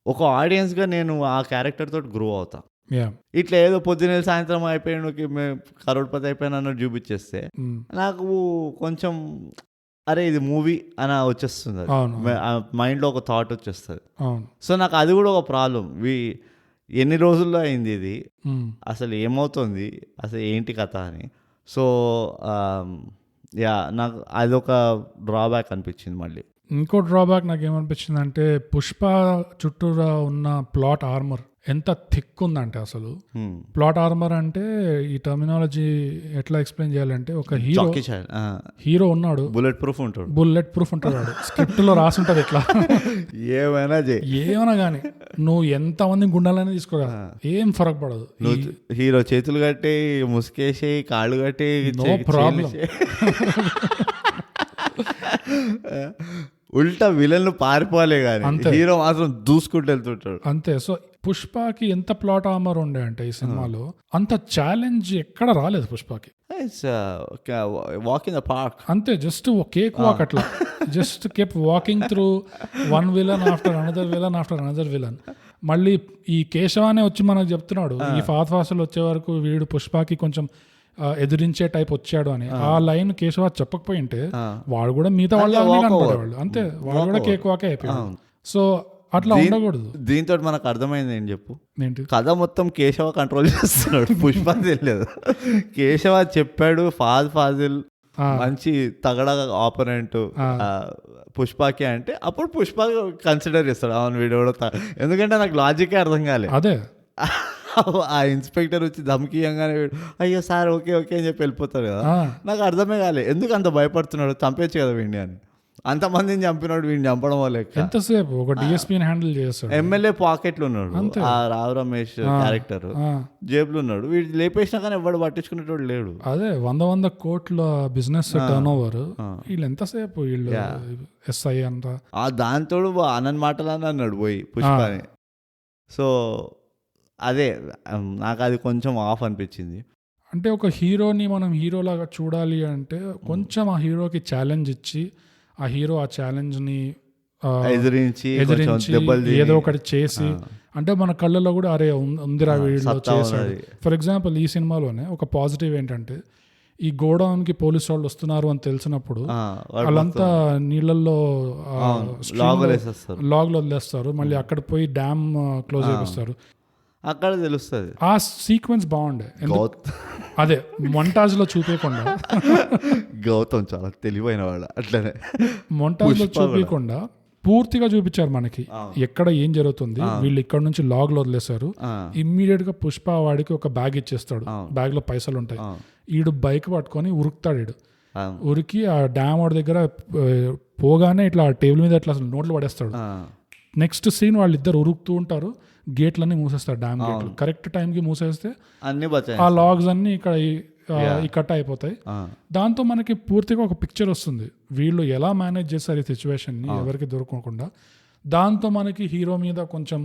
ఒక ఆడియన్స్ గా నేను ఆ క్యారెక్టర్ తోటి గ్రో అవుతా. ఇట్లా ఏదో పొద్దున్న సాయంత్రం అయిపోయాడు కరోడ్పతి అయిపోయాను అన్నట్టు చూపించేస్తే నాకు కొంచెం అరే ఇది మూవీ అని వచ్చేస్తుంది, మైండ్లో ఒక థాట్ వచ్చేస్తుంది. సో నాకు అది కూడా ఒక ప్రాబ్లం. ఎన్ని రోజుల్లో అయింది ఇది, అసలు ఏమవుతుంది, అసలు ఏంటి కథ అని. సో నాకు అదొక డ్రాబ్యాక్ అనిపించింది. మళ్ళీ ఇంకో డ్రాబ్యాక్ నాకు ఏమనిపించింది అంటే పుష్ప చుట్టూరా ఉన్న ప్లాట్ ఆర్మర్ ఎంత థిక్ ఉందంటే, అసలు ప్లాట్ ఆర్మర్ అంటే ఈ టర్మినాలజీ ఎట్లా ఎక్స్ప్లెయిన్ చేయాలంటే, ఒక హీరో ఉన్నాడు, బుల్లెట్ ప్రూఫ్ ఉంటాడు స్క్రిప్ట్ లో రాసి ఉంటది ఇట్లా ఏమైనా కానీ నువ్వు ఎంత మంది గుండాలని తీసుకోరా ఏం ఫరక్ పడదు. హీరో చేతులు కట్టి ముసుకేసి కాళ్ళు కట్టి నో ప్రాబ్లం. ఉల్టా విలన్లు పారిపోలే కానీ అంతే. హీరో మాత్రం దూసుకుంటూ వెళ్తుంటాడు. అంతే. సో పుష్పకి ఎంత ప్లాట్ ఆర్మర్ ఉండే అంటే ఈ సినిమాలో అంత ఛాలెంజ్ ఎక్కడ రాలేదు పుష్పకి. వాక్ ఇన్ ద పార్క్ అంతే, జస్ట్ కేక్ వాక్ అట్లా just kept walking through one villain after another villain. మళ్ళీ ఈ కేశవానే వచ్చి మనకు చెప్తున్నాడు ఈ ఫాస్ట్ వచ్చే వరకు వీడు పుష్పకి కొంచెం ఎదిరించే టైప్ వచ్చాడు అని. ఆ లైన్ కేశవ చెప్పకపోయి ఉంటే వాడు కూడా మిగతా వాళ్ళు కనపడేవాళ్ళు. అంతే, వాడు కూడా కేక్ వాకే అయిపోయాడు. సో అట్లా ఉండకూడదు. దీంతో మనకు అర్థమైంది ఏం చెప్పు, ఏంటి కథ మొత్తం కేశవ కంట్రోల్ చేస్తున్నాడు, పుష్ప తెలియదు. కేశవ చెప్పాడు ఫాజిల్ మంచి తగడ ఆపరెంట్ పుష్పకి అంటే అప్పుడు పుష్ప కన్సిడర్ చేస్తాడు అవును వీడు కూడా, ఎందుకంటే నాకు లాజికే అర్థం కాలే. అదే ఆ ఇన్స్పెక్టర్ వచ్చి ధమ్కీయంగానే అయ్యో సార్ ఓకే ఓకే అని చెప్పి వెళ్ళిపోతాడు కదా. నాకు అర్థమే కాలే ఎందుకు అంత భయపడుతున్నాడు, చంపేచ్చు కదా వీడిని అని. అంతమందిని చంపినాడు, వీడిని చంపడం వల్ల ఎంతసేపు ఒక డిఎస్పీని హ్యాండిల్ చేస్తాడు. ఎమ్మెల్యే పాకెట్లు ఉన్నాడు ఆ రావు రమేష్ క్యారెక్టర్, జేబులు ఉన్నాడు, వీడు లేపేసినా కానీ ఎవడు పట్టించుకునేటోడు లేడు. అదే 100 కోట్ల బిజినెస్ టర్న్ ఓవర్, వీళ్ళు ఎంతసేపు వీళ్ళు ఎస్ఐ అంట. దాంతో ఆనంద్ మాటలని అన్నాడు పోయి పుష్పని. సో అదే నాకు అది కొంచెం ఆఫ్ అనిపించింది. అంటే ఒక హీరోని మనం హీరోలాగా చూడాలి అంటే కొంచెం ఆ హీరోకి ఛాలెంజ్ ఇచ్చి ఆ హీరో ఆ ఛాలెంజ్ని ఎదిరించి ఏదో ఒకటి చేసి, అంటే మన కళ్ళలో కూడా అరే ఉందిరా వీడిలో చేశాడు. ఫర్ ఎగ్జాంపుల్ ఈ సినిమాలోనే ఒక పాజిటివ్ ఏంటంటే ఈ గోడౌన్కి పోలీసు వాళ్ళు వస్తున్నారు అని తెలిసినప్పుడు వాళ్ళంతా నీళ్ళల్లో లాగ్లో వదిలేస్తారు, మళ్ళీ అక్కడ పోయి డ్యామ్ క్లోజ్ చేపిస్తారు, అక్కడ తెలుస్తుంది. ఆ సీక్వెన్స్ బాగుండే. అదే మొంటాజ్ లో చూపించకుండా, గౌతమ్ చాలా తెలివైన వాడు, అట్లనే మొంటాజ్ లో చూపించకుండా పూర్తిగా చూపించారు మనకి ఎక్కడ ఏం జరుగుతుంది. వీళ్ళు ఇక్కడ నుంచి లాగ్ లో వదిలేశారు, ఇమ్మీడియట్ గా పుష్ప వాడికి ఒక బ్యాగ్ ఇచ్చేస్తాడు, బ్యాగ్ లో పైసలు ఉంటాయి, ఈడు బైక్ పట్టుకొని ఉరుకుతాడు. ఈడు ఉరికి ఆ డ్యామ్ వాడి దగ్గర పోగానే ఇట్లా టేబుల్ మీద ఇట్లా నోట్లు పడేస్తాడు. నెక్స్ట్ సీన్ వాళ్ళిద్దరు ఉరుకుతూ ఉంటారు, గేట్లన్నీ మూసేస్తారు, డ్యామ్ గేట్లు కరెక్ట్ టైంకి మూసేస్తే ఆ లాగ్స్ అన్ని ఇక్కడ అయిపోతాయి. దాంతో మనకి పూర్తిగా ఒక పిక్చర్ వస్తుంది వీళ్ళు ఎలా మేనేజ్ చేస్తారు ఈ సిచ్యువేషన్ ని ఎవరికి దొరకకుండా. దాంతో మనకి హీరో మీద కొంచెం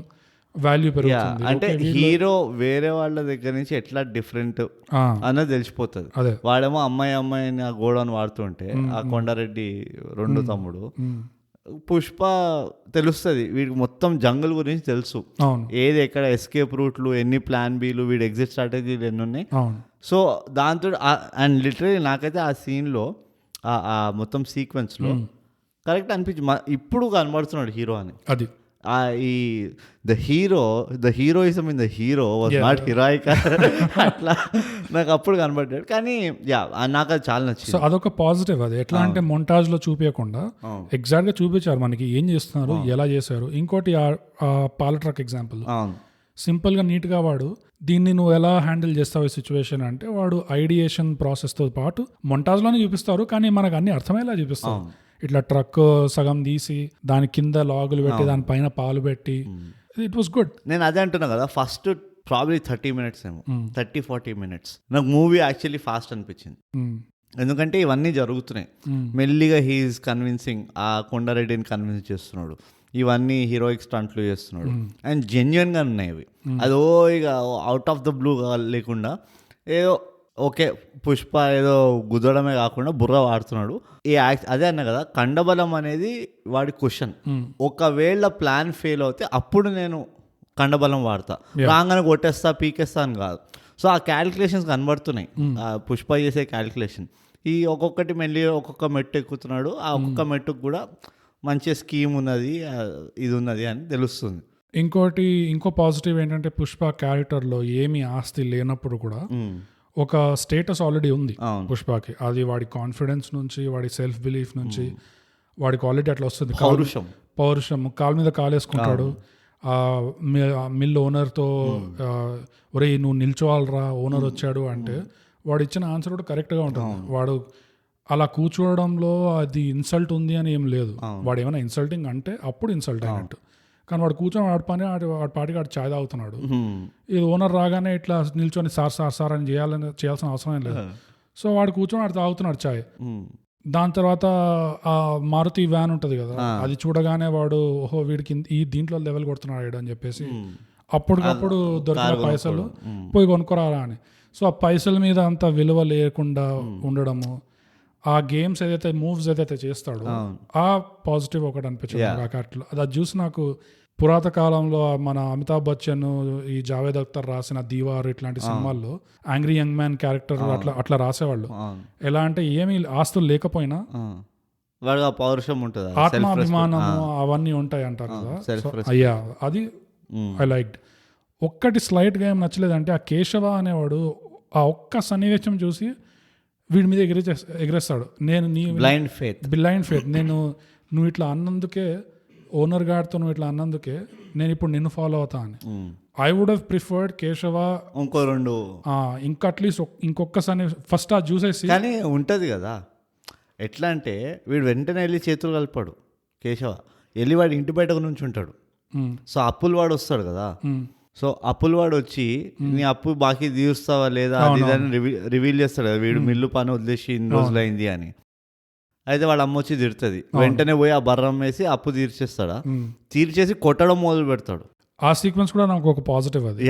వాల్యూ పెరుగుతుంది. అంటే హీరో వేరే వాళ్ళ దగ్గర నుంచి ఎట్లా డిఫరెంట్ అన్నది తెలిసిపోతుంది. వాడేమో అమ్మాయిని ఆ గోడౌన్ వాడుతుంటే ఆ కొండారెడ్డి రెండు తమ్ముడు, పుష్ప తెలుస్తుంది వీడికి మొత్తం జంగల్ గురించి తెలుసు, ఏది ఎక్కడ ఎస్కేప్ రూట్లు, ఎన్ని ప్లాన్ బీలు, వీడి ఎగ్జిట్ స్ట్రాటజీలు ఎన్ని ఉన్నాయి. సో దాంతో అండ్ లిటరలీ నాకైతే ఆ సీన్లో ఆ మొత్తం సీక్వెన్స్లో కరెక్ట్ అనిపించి ఇప్పుడు కనబడుతున్నాడు హీరో అని. అది ఈ the heroism in the hero was not heroic అట్లా నాకు అప్పుడు కనబడ్డాడు. కానీ నాకు అది చాలా నచ్చింది. సో అదొక పాజిటివ్. అది ఎట్లా అంటే మొంటాజ్ లో చూపించకుండా ఎగ్జాక్ట్ గా చూపించారు మనకి ఏం చేస్తున్నారు, ఎలా చేశారు. ఇంకోటి పాల ట్రక్ ఎగ్జాంపుల్, సింపుల్ గా నీట్ గా వాడు దీన్ని నువ్వు ఎలా హ్యాండిల్ చేస్తావు ఈ సిచ్యువేషన్ అంటే వాడు ఐడియేషన్ ప్రాసెస్ తో పాటు మొంటాజ్ లోనే చూపిస్తారు, కానీ మనకు అన్ని అర్థమయ్యేలా చూపిస్తారు. ఇట్లా ట్రక్ సగం తీసి దాని కింద లాగులు పెట్టి దాని పైన పాలు పెట్టి ఇట్ వాస్ గుడ్. నేను అదే అంటున్నా కదా, ఫస్ట్ ప్రాబ్లీ 30 minutes ఏమో 30-40 minutes నాకు మూవీ యాక్చువల్లీ ఫాస్ట్ అనిపించింది. ఎందుకంటే ఇవన్నీ జరుగుతున్నాయి మెల్లిగా, హీఈస్ కన్విన్సింగ్, ఆ కొండారెడ్డిని కన్విన్స్ చేస్తున్నాడు, ఇవన్నీ హీరోయిక్ స్టంట్లు చేస్తున్నాడు అండ్ జెన్యున్గా ఉన్నాయి అవి. అదో ఇక అవుట్ ఆఫ్ ద బ్లూ లేకుండా ఏదో ఓకే పుష్ప ఏదో గుద్దడమే కాకుండా బుర్ర వాడుతున్నాడు. అదే అన్నా కదా, కండబలం అనేది వాడి క్వశ్చన్. ఒకవేళ ప్లాన్ ఫెయిల్ అవుతే అప్పుడు నేను కండబలం వాడతా, రాగానే కొట్టేస్తా పీకేస్తా అని కాదు. సో ఆ క్యాలిక్యులేషన్స్ కనబడుతున్నాయి పుష్ప చేసే క్యాలిక్యులేషన్. ఈ ఒక్కొక్కటి మెల్లి ఒక్కొక్క మెట్టు ఎక్కుతున్నాడు, ఆ ఒక్కొక్క మెట్టుకు కూడా మంచి స్కీమ్ ఉన్నది, ఇది ఉన్నది అని తెలుస్తుంది. ఇంకో పాజిటివ్ ఏంటంటే పుష్ప క్యారెక్టర్లో ఏమీ ఆస్తి లేనప్పుడు కూడా ఒక స్టేటస్ ఆల్రెడీ ఉంది పుష్పకి. అది వాడి కాన్ఫిడెన్స్ నుంచి, వాడి సెల్ఫ్ బిలీఫ్ నుంచి, వాడి క్వాలిటీ అట్లా వస్తుంది. పౌరుషం, కాలు మీద కాలేసుకుంటాడు. మిల్ ఓనర్తో ఒరే నువ్వు నిల్చోవాలరా ఓనర్ వచ్చాడు అంటే వాడు ఇచ్చిన ఆన్సర్ కూడా కరెక్ట్గా ఉంటుంది. వాడు అలా కూర్చోవడంలో అది ఇన్సల్ట్ ఉంది అని ఏం లేదు. వాడు ఏమైనా ఇన్సల్టింగ్ అంటే అప్పుడు ఇన్సల్ట్ అయినట్టు, కానీ వాడు కూర్చొని వాడి పాటికి వాడు చాయ్ తాగుతున్నాడు. ఇది ఓనర్ రాగానే ఇట్లా నిల్చొని సార్ అని చేయాల్సిన అవసరం లేదు. సో వాడు కూర్చొని వాడు తాగుతున్నాడు చాయ్. దాని తర్వాత ఆ మారుతి వ్యాన్ ఉంటది కదా, అది చూడగానే వాడు ఓహో వీడికి ఈ దీంట్లో లెవెల్ కొడుతున్నాడు అని చెప్పేసి అప్పటికప్పుడు దొరికిన పైసలు పోయి కొనుక్కోరాలా అని. సో ఆ పైసల మీద అంత విలువ లేకుండా ఉండడము, ఆ గేమ్స్ ఏదైతే మూవ్స్ ఏదైతే చేస్తాడో ఆ పాజిటివ్ ఒకటి అనిపించింది నాకు ఆ క్యారెక్టర్లో. అది చూసి నాకు పురాత కాలంలో మన అమితాబ్ బచ్చన్, ఈ జావేద్ అఖ్తర్ రాసిన దీవార్ ఇట్లాంటి సినిమాల్లో యాంగ్రీ యంగ్ మ్యాన్ క్యారెక్టర్ అట్లా రాసేవాళ్ళు. ఎలా అంటే ఏమీ ఆస్తులు లేకపోయినా వాడికి ఆ పౌరుషం ఉంటుంది, ఆత్మాభిమానము అవన్నీ ఉంటాయి అంటారు కదా. అయ్యా అది ఐ లైక్డ్. ఒక్కటి స్లైట్గా ఏం నచ్చలేదంటే ఆ కేశవ అనేవాడు ఆ ఒక్క సన్నివేశం చూసి వీడి మీద ఎగిరేస్తాడు. నేను నీ బ్లైండ్ ఫెయిత్ నువ్వు ఇట్లా అన్నందుకే, ఓనర్ గాడితో నువ్వు ఇట్లా అన్నందుకే నేను ఇప్పుడు నిన్ను ఫాలో అవుతా అని. I would have preferred Keshava ఇంకా అట్లీస్ట్ ఇంకొకసారి ఫస్ట్ ఆ చూసేసి. కానీ ఉంటుంది కదా ఎట్లా అంటే వీడు వెంటనే వెళ్ళి చేతులు కలిపాడు కేశవ, వెళ్ళి వాడి ఇంటి బయటకు నుంచి ఉంటాడు. సో అప్పులు వాడు వస్తాడు కదా, సో అప్పులు వాడు వచ్చి నీ అప్పు బాకీ తీరుస్తావా లేదా అది రివీల్ చేస్తాడు కదా, వీడు మిల్లు పని వదిలేసి ఇన్ని రోజులైంది అని. అయితే వాళ్ళ అమ్మ వచ్చి తిడుతుంది, వెంటనే పోయి ఆ బర్రం వేసి అప్పు తీర్చేస్తాడా, తీర్చేసి కొట్టడం మొదలు పెడతాడు. ఆ సీక్వెన్స్ కూడా నాకు ఒక పాజిటివ్. అది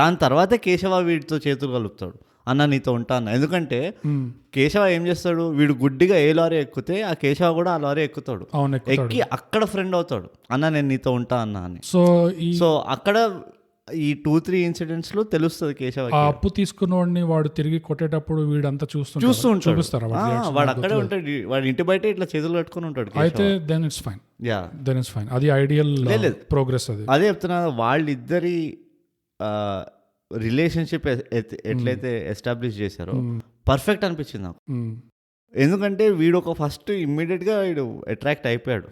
దాని తర్వాత కేశవ వీడితో చేతులు కలుపుతాడు, అన్న నీతో ఉంటా అన్న. ఎందుకంటే కేశవ ఏం చేస్తాడు, వీడు గుడ్డిగా ఏ లారీ ఎక్కితే ఆ కేశవ కూడా ఆ లారీ ఎక్కుతాడు, ఎక్కి అక్కడ ఫ్రెండ్ అవుతాడు, అన్న నేను నీతో ఉంటా అన్న అని. సో అక్కడ ఈ 2-3 ఇన్సిడెంట్స్ లో తెలుస్తుంది కేశవ. ఆ అప్పు తీసుకున్నవాడిని వాడు తిరిగి కొట్టేటప్పుడు వీడంతా చూపిస్తారు, వాడు అక్కడే ఉంటాడు, వాడి ఇంటి బయట ఇట్లా చేతులు కట్టుకుని ఉంటాడు. అయితే దెన్ ఇట్స్ ఫైన్, అది ఐడియల్ ప్రోగ్రెస్. అదే చెప్తున్నా, వాళ్ళిద్దరి రిలేషన్షిప్ ఎట్లయితే ఎస్టాబ్లిష్ చేశారో పర్ఫెక్ట్ అనిపించింది నాకు. ఎందుకంటే వీడు ఒక ఫస్ట్ ఇమ్మీడియట్ గా వీడు అట్రాక్ట్ అయిపోయాడు,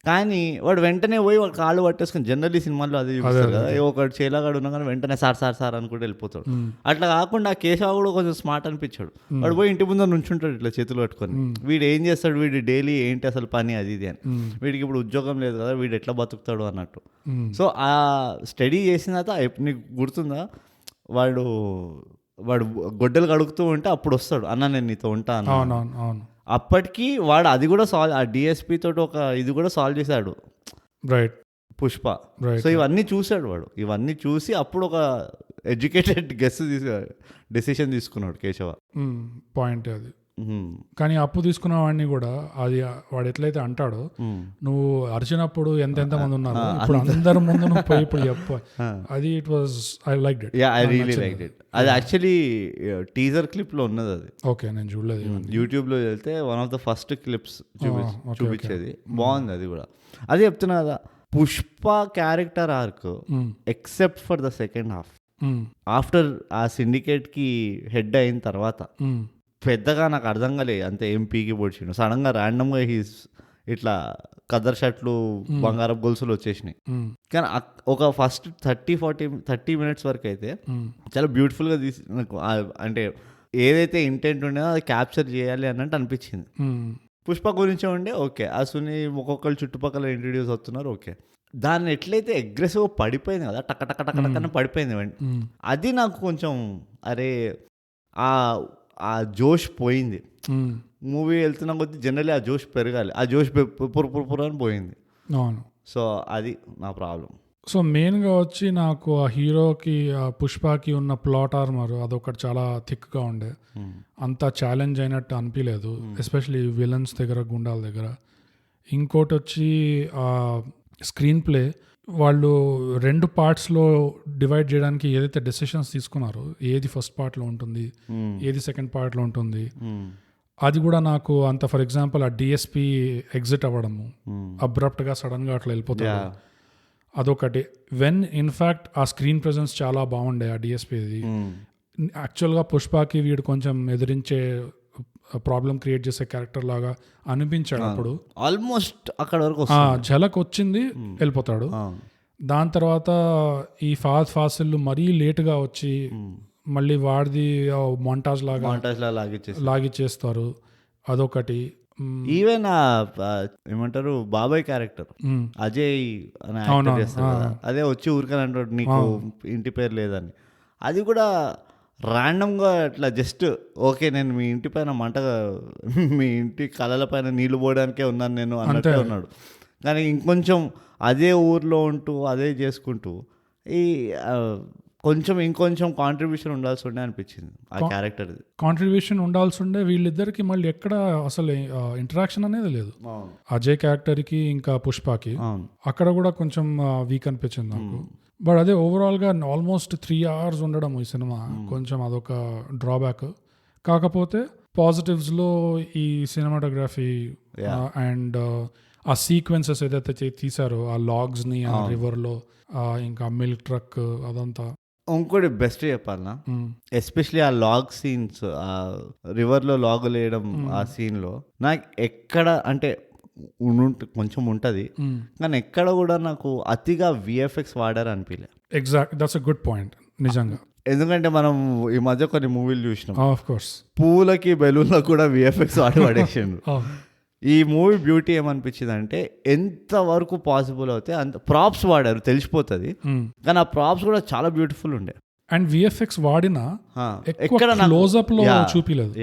కానీ వాడు వెంటనే పోయి వాడు కాళ్ళు పట్టేసుకుని, జనరల్లీ సినిమాల్లో అదే చూస్తారు కదా, ఒకటి చేలాగాడు ఉన్నా కానీ వెంటనే సార్ అనుకుంటే వెళ్ళిపోతాడు. అట్లా కాకుండా కేశవ కూడా కొంచెం స్మార్ట్ అనిపించాడు. వాడు పోయి ఇంటి ముందు నుంచుంటాడు ఇట్లా చేతులు పట్టుకొని. వీడు ఏం చేస్తాడు, వీడు డైలీ ఏంటి అసలు పని అది ఇది అని. వీడికి ఇప్పుడు ఉద్యోగం లేదు కదా, వీడు ఎట్లా బతుకుతాడు అన్నట్టు. సో ఆ స్టడీ చేసిన తర్వాత నీకు గుర్తుందా, వాడు గొడ్డలు కడుగుతూ ఉంటే అప్పుడు వస్తాడు, అన్న నేను నీతో ఉంటా అన్న. అప్పటికి వాడు అది కూడా సాల్వ్, ఆ డిఎస్పీ తోటి ఒక ఇది కూడా సాల్వ్ చేశాడు, రైట్, పుష్ప. సో ఇవన్నీ చూశాడు వాడు, ఇవన్నీ చూసి అప్పుడు ఒక ఎడ్యుకేటెడ్ డెసిషన్ తీసుకున్నాడు కేశవ. పాయింట్ అది. కానీ అప్పు తీసుకున్న వాడిని కూడా అది వాడు ఎట్లయితే అంటాడో, నువ్వు అరిచినప్పుడు ఎంత మంది ఉన్నారు, ఇప్పుడు అందరి ముందు నువ్వు పోయి ఇప్పుడు చెప్పు, అది it was I liked it. I really liked it. అది యాక్చువల్లీ టీజర్ క్లిప్ లో ఉన్నది అది. ఓకే, నేను చూడలేదు. యూట్యూబ్ లో వెళ్తే one of the first clips చూపించేది, బాగుంది అది కూడా. అదే చెప్తున్నా కదా, Pushpa character arc except for the second half, after ఆ సిండికేట్ కి హెడ్ అయిన తర్వాత పెద్దగా నాకు అర్థం కాలేదు. అంతే ఎంపీకి పొడిచిండు సడన్ గా ర్యాండమ్ గా ఇట్లా కదర్ షర్ట్లు బంగారం గొలుసులు వచ్చేసినాయి. కానీ ఒక ఫస్ట్ 30 మినిట్స్ వరకు అయితే చాలా బ్యూటిఫుల్ గా తీసి నాకు, అంటే ఏదైతే ఇంటెంట్ ఉండేదో అది క్యాప్చర్ చేయాలి అన్నట్టు అనిపించింది. పుష్ప గురించే ఉండే ఓకే, అసలు ఒక్కొక్కరు చుట్టుపక్కల ఇంట్రడ్యూస్ అవుతున్నారు ఓకే. దాన్ని ఎట్లయితే అగ్రెసివ్ పడిపోయింది కదా, టక్క టక్క టక్క టక్కన పడిపోయింది, అది నాకు కొంచెం అరే ఆ జోష్ పోయింది. మూవీ వెళ్తున్నా కొద్దీ జనరల్లీ ఆ జోష్ పెరగాలి, ఆ జోష్ పుర అని పోయింది. అవును, సో అది నా ప్రాబ్లం. సో మెయిన్గా వచ్చి నాకు ఆ హీరోకి, ఆ పుష్పకి ఉన్న ప్లాట్ ఆర్మర్ అదొకటి చాలా థిక్గా ఉండే, అంత ఛాలెంజ్ అయినట్టు అనిపించలేదు, ఎస్పెషలీ విలన్స్ దగ్గర, గుండాల దగ్గర. ఇంకోటి వచ్చి ఆ స్క్రీన్ ప్లే, వాళ్ళు 2 పార్ట్స్లో డివైడ్ చేయడానికి ఏదైతే డెసిషన్స్ తీసుకున్నారో, ఏది ఫస్ట్ పార్ట్లో ఉంటుంది, ఏది సెకండ్ పార్ట్లో ఉంటుంది, అది కూడా నాకు అంత, ఫర్ ఎగ్జాంపుల్ ఆ డిఎస్పీ ఎగ్జిట్ అవ్వడము అబ్రప్ట్గా సడన్గా అట్లా వెళ్ళిపోతాడు, అదొకటి. వెన్ ఇన్ఫ్యాక్ట్ ఆ స్క్రీన్ ప్రెజెన్స్ చాలా బాగుండే ఆ డిఎస్పీది. యాక్చువల్గా పుష్పకి వీడు కొంచెం ఎదిరించే, ప్రాబ్లం క్రియేట్ చేసే క్యారెక్టర్ లాగా అనిపించాడు. అప్పుడు ఆల్మోస్ట్ అక్కడ వరకు ఝలక్ వచ్చింది, వెళ్ళిపోతాడు. దాని తర్వాత ఈ ఫాసిల్ మరీ లేటుగా వచ్చి మళ్ళీ వాడిది మొంటాజ్ లాగా లాగిచ్చేస్తారు, అదొకటి. ఈవెన్ ఏమంటారు బాబాయ్ క్యారెక్టర్ అజయ్ అదే వచ్చి ఊరికని అంటాడు నీకు ఇంటి పేరు లేదని, అది కూడా ర్యాండమ్గా అట్లా జస్ట్ ఓకే నేను మీ ఇంటి పైన మీ ఇంటి కళల పైన నీళ్లు పోవడానికే ఉన్నాను నేను అన్నట్టే ఉన్నాడు. కానీ ఇంకొంచెం అదే ఊర్లో ఉంటూ అదే చేసుకుంటూ ఈ ఇంకొంచెం కాంట్రిబ్యూషన్ ఉండాల్సి ఉండే అనిపించింది ఆ క్యారెక్టర్. కాంట్రిబ్యూషన్ ఉండాల్సి ఉండే. వీళ్ళిద్దరికి మళ్ళీ ఎక్కడ అసలు ఇంటరాక్షన్ అనేది లేదు, అజయ్ క్యారెక్టర్కి ఇంకా పుష్పకి. అక్కడ కూడా కొంచెం వీక్ అనిపించింది నాకు. బట్ అదే ఓవరాల్గా ఆల్మోస్ట్ 3 hours ఉండడం ఈ సినిమా కొంచెం అదొక డ్రాబ్యాక్. కాకపోతే పాజిటివ్స్లో ఈ సినిమాటోగ్రఫీ అండ్ ఆ సీక్వెన్సెస్ ఏదైతే తీసారో ఆ లాగ్స్ని ఆ రివర్లో ఇంకా మిల్క్ ట్రక్ అదంతా. ఇంకోటి బెస్ట్ చెప్పాలన్నా, ఎస్పెషలీ ఆ లాగ్ సీన్స్, ఆ రివర్లో లాగులు వేయడం ఆ సీన్లో నాకు ఎక్కడ అంటే కొంచెం ఉంటుంది కానీ ఎక్కడ కూడా నాకు అతిగా విఎఫ్ఎక్స్ వాడారు అనిపించలే. Exact, that's a good point నిజంగా. ఎందుకంటే మనం ఈ మధ్య కొన్ని మూవీలు చూసినాం, ఆఫ్ కోర్స్ పూలకి బెలూన్లకు కూడా విఎఫ్ఎక్స్ వాడి పడేసిండు. ఈ మూవీ బ్యూటీ ఏమనిపించింది అంటే ఎంత వరకు పాసిబుల్ అవుతే అంత ప్రాప్స్ వాడారు, తెలిసిపోతుంది. కానీ ఆ ప్రాప్స్ కూడా చాలా బ్యూటిఫుల్ ఉండే. అండ్ విఎఫ్ఎక్స్ వాడిన క్లోజ్అప్ లో చూపిలేదు,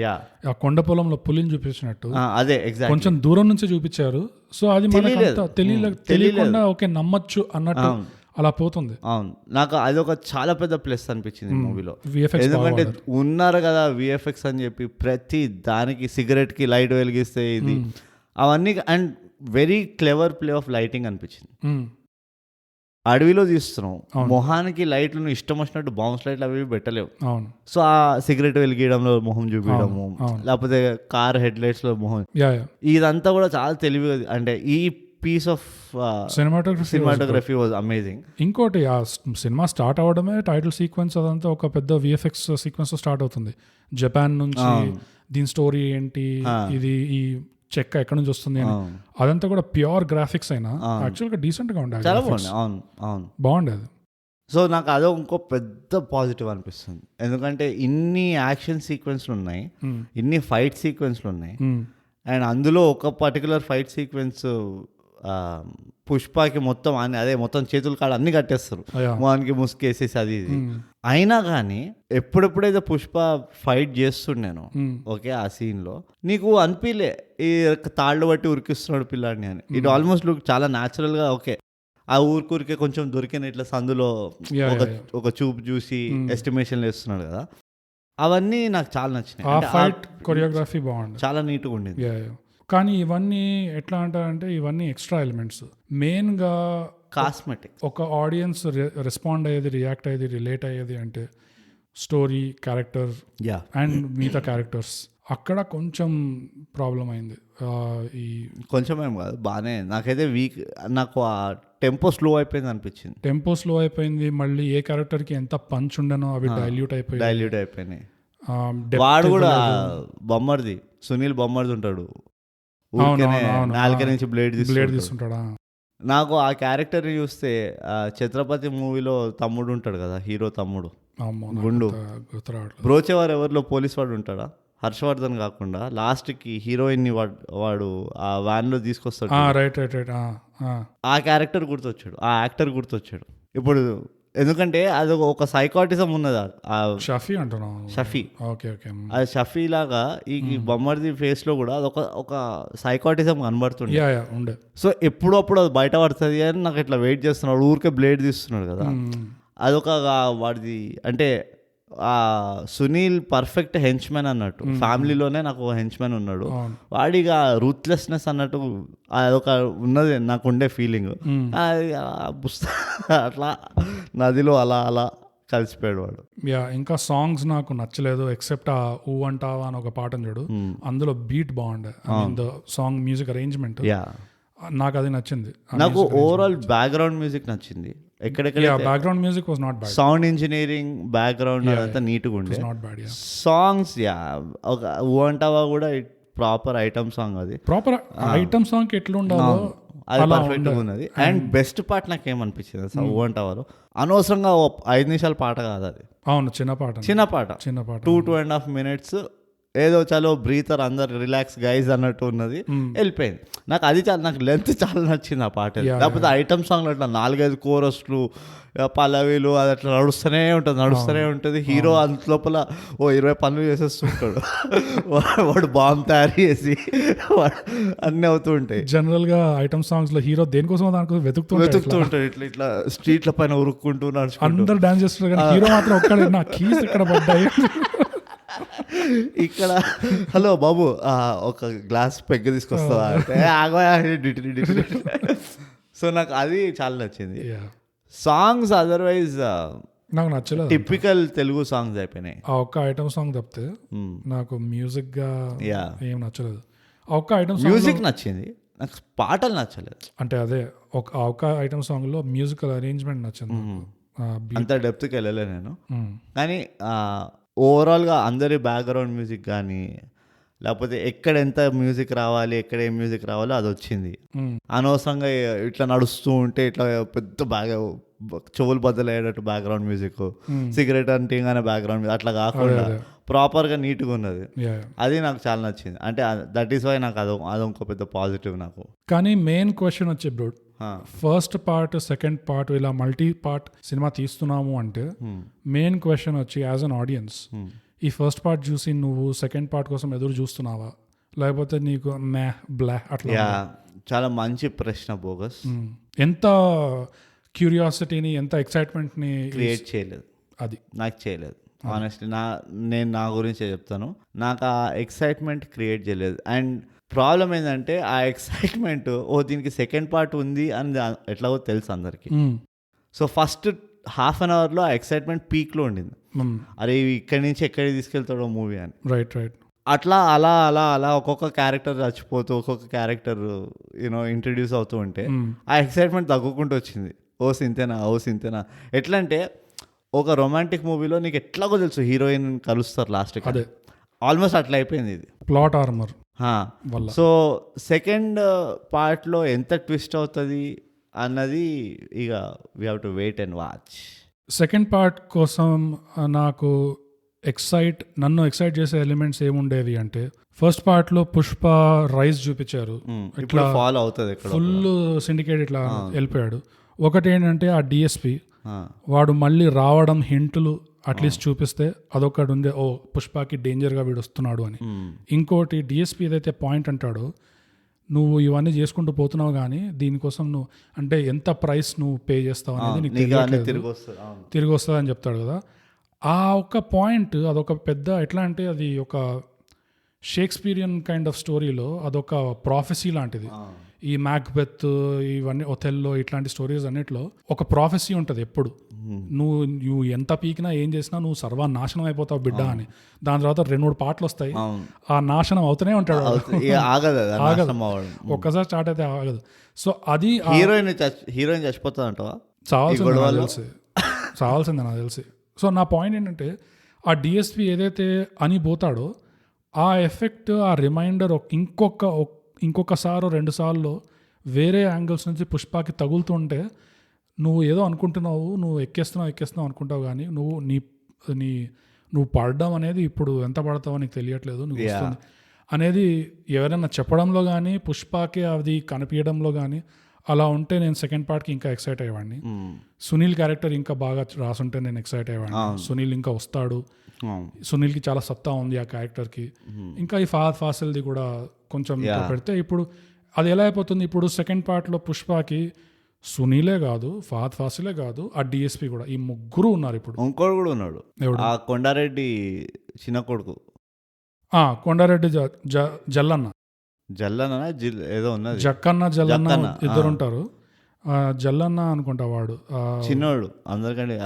ఆ కొండ పొలంలో పులిని చూపించినట్టు అదే ఎగ్జాక్ట్ కొంచెం దూరం నుంచి చూపించారు. సో అది తెలియకుండా ఓకే నమ్మచ్చు అన్నట్టు అలా పోతుంది. అవును, నాకు అదొక చాలా పెద్ద ప్లస్ అనిపించింది మూవీలో. ఎందుకంటే ఉన్నారు కదా విఎఫ్ఎక్స్ అని చెప్పి ప్రతి దానికి సిగరెట్ కి లైట్ వెలిగిస్తే ఇది అవన్నీ, and very clever play of lighting అనిపించింది. అడవిలో తీస్తున్నాం, మొహానికి లైట్లు ఇష్టం వచ్చినట్టు బౌన్స్ లైట్లు అవి పెట్టలేవు. సో ఆ సిగరెట్ వెలిగేయడంలో మొహం చూపించడము, లేకపోతే కార్ హెడ్ లైట్స్ లో మొహం, ఇదంతా కూడా చాలా తెలివి. అంటే ఈ piece of cinematography was amazing. ఇంకోటి ఆ సినిమా స్టార్ట్ అవడమే టైటిల్ సీక్వెన్స్ అదంతా ఒక పెద్ద విఎఫ్ఎక్స్ సీక్వెన్స్ స్టార్ట్ అవుతుంది. జపాన్ నుంచి దీని స్టోరీ ఏంటి, ఇది ఈ చెక్క ఎక్కడి నుంచి వస్తుంది అని, అదంతా కూడా ప్యూర్ గ్రాఫిక్స్ అయినా యాక్చువల్గా డీసెంట్ గా ఉండేది, బాగుండేది. సో నాకు అదో ఇంకో పెద్ద పాజిటివ్ అనిపిస్తుంది. ఎందుకంటే ఇన్ని యాక్షన్ సీక్వెన్స్లు ఉన్నాయి, ఇన్ని ఫైట్ సీక్వెన్స్లు ఉన్నాయి, అండ్ అందులో ఒక పర్టికులర్ ఫైట్ సీక్వెన్స్ పుష్పకి మొత్తం అదే మొత్తం చేతులు కాడ అన్ని కట్టేస్తారు, మొహానికి ముసుకేసేసి అది ఇది. అయినా కానీ ఎప్పుడెప్పుడైతే పుష్ప ఫైట్ చేస్తున్నాను ఓకే ఆ సీన్ లో నీకు అనిపించలే ఈ తాళ్ళు బట్టి ఉరికిస్తున్నాడు పిల్లాడిని అని. ఇట్ ఆల్మోస్ట్ లుక్ చాలా న్యాచురల్ గా ఓకే ఆ ఊరికే కొంచెం దొరికిన ఇట్లా సందులో ఒక చూపు చూసి ఎస్టిమేషన్లు వేస్తున్నాడు కదా, అవన్నీ నాకు చాలా నచ్చినాయి. ఫైట్ కొరియోగ్రఫీ బాగుంది, చాలా నీట్గా ఉండింది. కానీ ఇవన్నీ ఎట్లా అంటారంటే ఇవన్నీ ఎక్స్ట్రా ఎలిమెంట్స్, మెయిన్గా కాస్మెటిక్. ఒక ఆడియన్స్ రెస్పాండ్ అయ్యేది, రియాక్ట్ అయ్యేది, రిలేట్ అయ్యేది అంటే స్టోరీ, క్యారెక్టర్ అండ్ మిగతా క్యారెక్టర్స్. అక్కడ కొంచెం ప్రాబ్లం అయింది. ఈ కొంచెం ఏం కాదు, బాగానే నాకైతే వీక్, నాకు ఆ టెంపో స్లో అయిపోయింది అనిపించింది. టెంపో స్లో అయిపోయింది, మళ్ళీ ఏ క్యారెక్టర్కి ఎంత పంచ్ ఉండనో అవి డైల్యూట్ అయిపోయినాయి. వాడు కూడా బొమ్మర్ది, సునీల్ బొమ్మర్ది ఉంటాడు, నాలుక నుంచి బ్లేడ్ తీసుకుంటాడా. నాకు ఆ క్యారెక్టర్ చూస్తే ఛత్రపతి మూవీలో తమ్ముడు ఉంటాడు కదా, హీరో తమ్ముడు గుండు బ్రోచేవారు ఎవరిలో పోలీస్ వాడు ఉంటాడా, హర్షవర్ధన్ కాకుండా లాస్ట్కి హీరోయిన్ ని వాడు ఆ వ్యాన్ లో తీసుకొస్తాడు. ఆ క్యారెక్టర్ గుర్తొచ్చాడు, ఆ యాక్టర్ గుర్తొచ్చాడు ఇప్పుడు. ఎందుకంటే అది ఒక సైకాటిజం ఉన్నది. షఫీ అంటున్నా, షఫీ, అది షఫీ లాగా ఈ బొమ్మర్ది ఫేస్ లో కూడా ఒక సైకాటిజం కనబడుతుంది. సో ఎప్పుడప్పుడు అది బయట పడుతుంది అని నాకు ఇట్లా వెయిట్ చేస్తున్నాడు. ఊరికే బ్లేడ్ తీస్తున్నాడు కదా, అదొక వాడిది. అంటే ఆ సునీల్ పర్ఫెక్ట్ హెంచ్మెన్ అన్నట్టు, ఫ్యామిలీలోనే నాకు హెంచ్మెన్ ఉన్నాడు, వాడిగా రూత్లెస్నెస్ అన్నట్టు అదొక ఉన్నది నాకు ఉండే ఫీలింగ్. అట్లా నదిలో అలా అలా కలిసిపోయాడు వాడు. ఇంకా సాంగ్స్ నాకు నచ్చలేదు ఎక్సెప్ట్ ఆ ఊ అంటావా అని ఒక పాట చూడు, అందులో బీట్ బాగుండే, సాంగ్ మ్యూజిక్ అరేంజ్మెంట్ నాకు అది నచ్చింది. నాకు ఓవరాల్ బ్యాక్గ్రౌండ్ మ్యూజిక్ నచ్చింది. ఎక్కడెక్కడ background music was not bad, sound engineering background అదంతా నీట్గా ఉండే. సాంగ్స్ ఒక ఊ అంటావా కూడా ప్రాపర్ ఐటమ్ సాంగ్, అది ప్రాపర్ ఐటమ్ సాంగ్ ఎట్లా ఉండాలో అది పర్ఫెక్ట్ ఉన్నది. అండ్ బెస్ట్ పార్ట్ నాకు ఏమనిపించింది అసలు ఊ అంటావాలో, అనవసరంగా 5 నిమిషాల పాట కాదు అది. అవును, చిన్న పాట 2.5 minutes ఏదో చలో బ్రీతర్ అందరు రిలాక్స్ గైజ్ అన్నట్టు ఉన్నది, వెళ్ళిపోయింది. నాకు అది చాలా, నాకు లెంత్ చాలా నచ్చింది ఆ పాట. లేకపోతే ఐటమ్ సాంగ్లో అట్లా 4-5 కోరస్లు పల్లవిలు అది అట్లా నడుస్తూనే ఉంటుంది. హీరో అంత లోపల 20 పనులు చేసేస్తుంటాడు. వాడు బాంబు తయారు చేసి అన్నీ అవుతూ ఉంటాయి. జనరల్ గా ఐటమ్ సాంగ్స్ లో హీరో దేనికోసం దానికోసం వెతుకుతూ ఉంటాడు. ఇట్లా స్ట్రీట్ల పైన ఉరుక్కుంటూ నడుచుకుంటూ అందరు డాన్స్ చేస్తారు కానీ హీరో మాత్రం ఒక్కడే నా కీస్ ఇక్కడ పడ్డాయి. ఇక్కడ హలో బాబు ఒక గ్లాస్ పెగ్గ తీసుకొస్తావా అంటే ఆగోయా. సో నాకు అది చాలా నచ్చింది. సాంగ్స్ అదర్వైజ్ నాకు నచ్చలేదు, టిపికల్ తెలుగు సాంగ్స్ అయిపోయినాయి. ఆ ఒక్క ఐటమ్ సాంగ్ తప్పితే నాకు మ్యూజిక్ గా ఏం నచ్చలేదు. ఆ ఒక్క ఐటమ్ మ్యూజిక్ నచ్చింది, నాకు పాటలు నచ్చలేదు. అంటే అదే ఆ ఒక్క ఐటమ్ సాంగ్ లో మ్యూజికల్ అరేంజ్మెంట్ నచ్చింది. అంత డెప్త్కి వెళ్ళలే నేను. కానీ ఓవరాల్గా అందరి బ్యాక్గ్రౌండ్ మ్యూజిక్ కానీ లేకపోతే ఎక్కడ ఎంత మ్యూజిక్ రావాలి, ఎక్కడ ఏం మ్యూజిక్ రావాలో అది వచ్చింది. అనవసరంగా ఇట్లా నడుస్తూ ఉంటే ఇట్లా పెద్ద బాగా చెవులు బద్దలయ్యేటట్టు బ్యాక్గ్రౌండ్ మ్యూజిక్, సిగరెట్ అంటింగ్ బ్యాక్గ్రౌండ్ మ్యూజిక్ అట్లా కాకుండా ప్రాపర్గా నీట్గా ఉన్నది. అది నాకు చాలా నచ్చింది. అంటే దట్ ఈస్ వై నాకు అదొక పెద్ద పాజిటివ్ నాకు. కానీ మెయిన్ క్వశ్చన్ వచ్చే bro, first part second part ఇలా మల్టీ పార్ట్ సినిమా తీస్తున్నాము అంటే మెయిన్ క్వశ్చన్ వచ్చి యాజ్ అన్ ఆడియన్స్, ఈ ఫస్ట్ పార్ట్ చూసి నువ్వు సెకండ్ పార్ట్ కోసం ఎదురు చూస్తున్నావా, లేకపోతే నీకు బ్లా అట్లా? చాలా మంచి ప్రశ్న బోగస్. ఎంత క్యూరియాసిటీని, ఎంత ఎక్సైట్మెంట్ని క్రియేట్ చేయలేదు, అది నాకు చేయలేదు. ఆనెస్ట్లీ నేను నా గురించే చెప్తాను, నాకు ఆ ఎక్సైట్మెంట్ క్రియేట్ చేయలేదు. అండ్ ప్రాబ్లం ఏంటంటే ఆ ఎక్సైట్మెంట్ దీనికి సెకండ్ పార్ట్ ఉంది అని ఎట్లాగో తెలుసు అందరికి. సో ఫస్ట్ హాఫ్ అన్ అవర్లో ఆ ఎక్సైట్మెంట్ పీక్లో ఉండింది. అరే ఇక్కడి నుంచి ఎక్కడికి తీసుకెళ్తాడో మూవీ అని. Right right. అట్లా అలా అలా అలా ఒక్కొక్క క్యారెక్టర్ చచ్చిపోతూ ఒక్కొక్క క్యారెక్టర్ ఇంట్రడ్యూస్ అవుతూ ఉంటే ఆ ఎక్సైట్మెంట్ తగ్గుకుంటూ వచ్చింది. సింతేనా ఎట్లా అంటే ఒక రొమాంటిక్ మూవీలో నీకు ఎట్లాగో తెలుసు హీరోయిన్ కలుస్తారు లాస్ట్కి, అదే ఆల్మోస్ట్ అట్లా అయిపోయింది ఇది ప్లాట్ ఆర్మర్. సో సెకండ్ పార్ట్లో ఎంత ట్విస్ట్ అవుతుంది అన్నది ఇక we have to wait and watch. Second part కోసం నాకు నన్ను ఎక్సైట్ చేసే ఎలిమెంట్స్ ఏముండేవి అంటే, ఫస్ట్ పార్ట్ లో పుష్ప రైజ్ చూపించారు, ఇట్లా ఫాలో అవుతుంది, ఫుల్ సిండికేట్ ఇట్లా వెళ్ళిపోయాడు. ఒకటి ఏంటంటే ఆ డిఎస్పి వాడు మళ్ళీ రావడం హింట్లు అట్లీస్ట్ చూపిస్తే అదొకటి ఉంది, ఓ పుష్పకి డేంజర్గా వీడు వస్తున్నాడు అని. ఇంకోటి డిఎస్పి ఏదైతే పాయింట్ అంటాడో, నువ్వు ఇవన్నీ చేసుకుంటూ పోతున్నావు కానీ దీనికోసం నువ్వు అంటే ఎంత ప్రైస్ నువ్వు పే చేస్తావు అనేది నీకు తిరిగి వస్తుంది అని చెప్తాడు కదా. ఆ ఒక్క పాయింట్ అదొక పెద్ద ఎట్లా అంటే అది ఒక షేక్స్పిరియన్ కైండ్ ఆఫ్ స్టోరీలో అదొక ప్రాఫెసీ లాంటిది. ఈ మ్యాక్బెత్ ఇవన్నీ ఒథెల్లో ఇట్లాంటి స్టోరీస్ అన్నిట్లో ఒక ప్రాఫెసీ ఉంటుంది ఎప్పుడు, నువ్వు ఎంత పీకినా ఏం చేసినా నువ్వు సర్వనాశనం అయిపోతావు బిడ్డ అని. దాని తర్వాత 2-3 పాటలు వస్తాయి, ఆ నాశనం అవుతూనే ఉంటాడు, ఆగదు, ఒక్కసారి స్టార్ట్ అయితే ఆగదు. సో అది హీరోయిన్ చచ్చిపోతుంది అంటావా? చావాల్సిందే నాకు తెలిసి. సో నా పాయింట్ ఏంటంటే ఆ డిఎస్పి ఏదైతే అని పోతాడో ఆ ఎఫెక్ట్, ఆ రిమైండర్ ఇంకొకసారి 2 సార్లు వేరే యాంగిల్స్ నుంచి పుష్పకి తగులుతుంటే నువ్వు ఏదో అనుకుంటున్నావు, నువ్వు ఎక్కేస్తున్నావు అనుకుంటావు కానీ నువ్వు పడడం అనేది ఇప్పుడు ఎంత పడతావో నీకు తెలియట్లేదు, నువ్వు వస్తుంది అనేది ఎవరైనా చెప్పడంలో కానీ పుష్పకి అది కనిపించడంలో కానీ అలా ఉంటే నేను సెకండ్ పార్ట్కి ఇంకా ఎక్సైట్ అయ్యేవాడిని. సునీల్ క్యారెక్టర్ ఇంకా బాగా రాసుంటే నేను ఎక్సైట్ అయ్యేవాడిని. సునీల్ ఇంకా వస్తాడు, సునీల్కి చాలా సత్తా ఉంది ఆ క్యారెక్టర్కి. ఇంకా ఈ ఫహద్ ఫాసిల్ది కూడా కొంచెం పెడితే ఇప్పుడు అది ఎలా అయిపోతుంది, ఇప్పుడు సెకండ్ పార్ట్లో పుష్పకి సునీలే కాదు, ఫహద్ ఫాసిలే కాదు, ఆ డిఎస్పి కూడా, ఈ ముగ్గురు ఉన్నారు. ఇప్పుడు ఇంకోటి కూడా ఉన్నాడు, కొండారెడ్డి చిన్న కొడుకు, కొండారెడ్డి జల్లన్న ఏదో ఉన్నది, జక్కన్న జల్లన్న ఇద్దరు ఉంటారు. జల్లన్న అనుకుంటా వాడు చిన్నోడు అందరికంటే,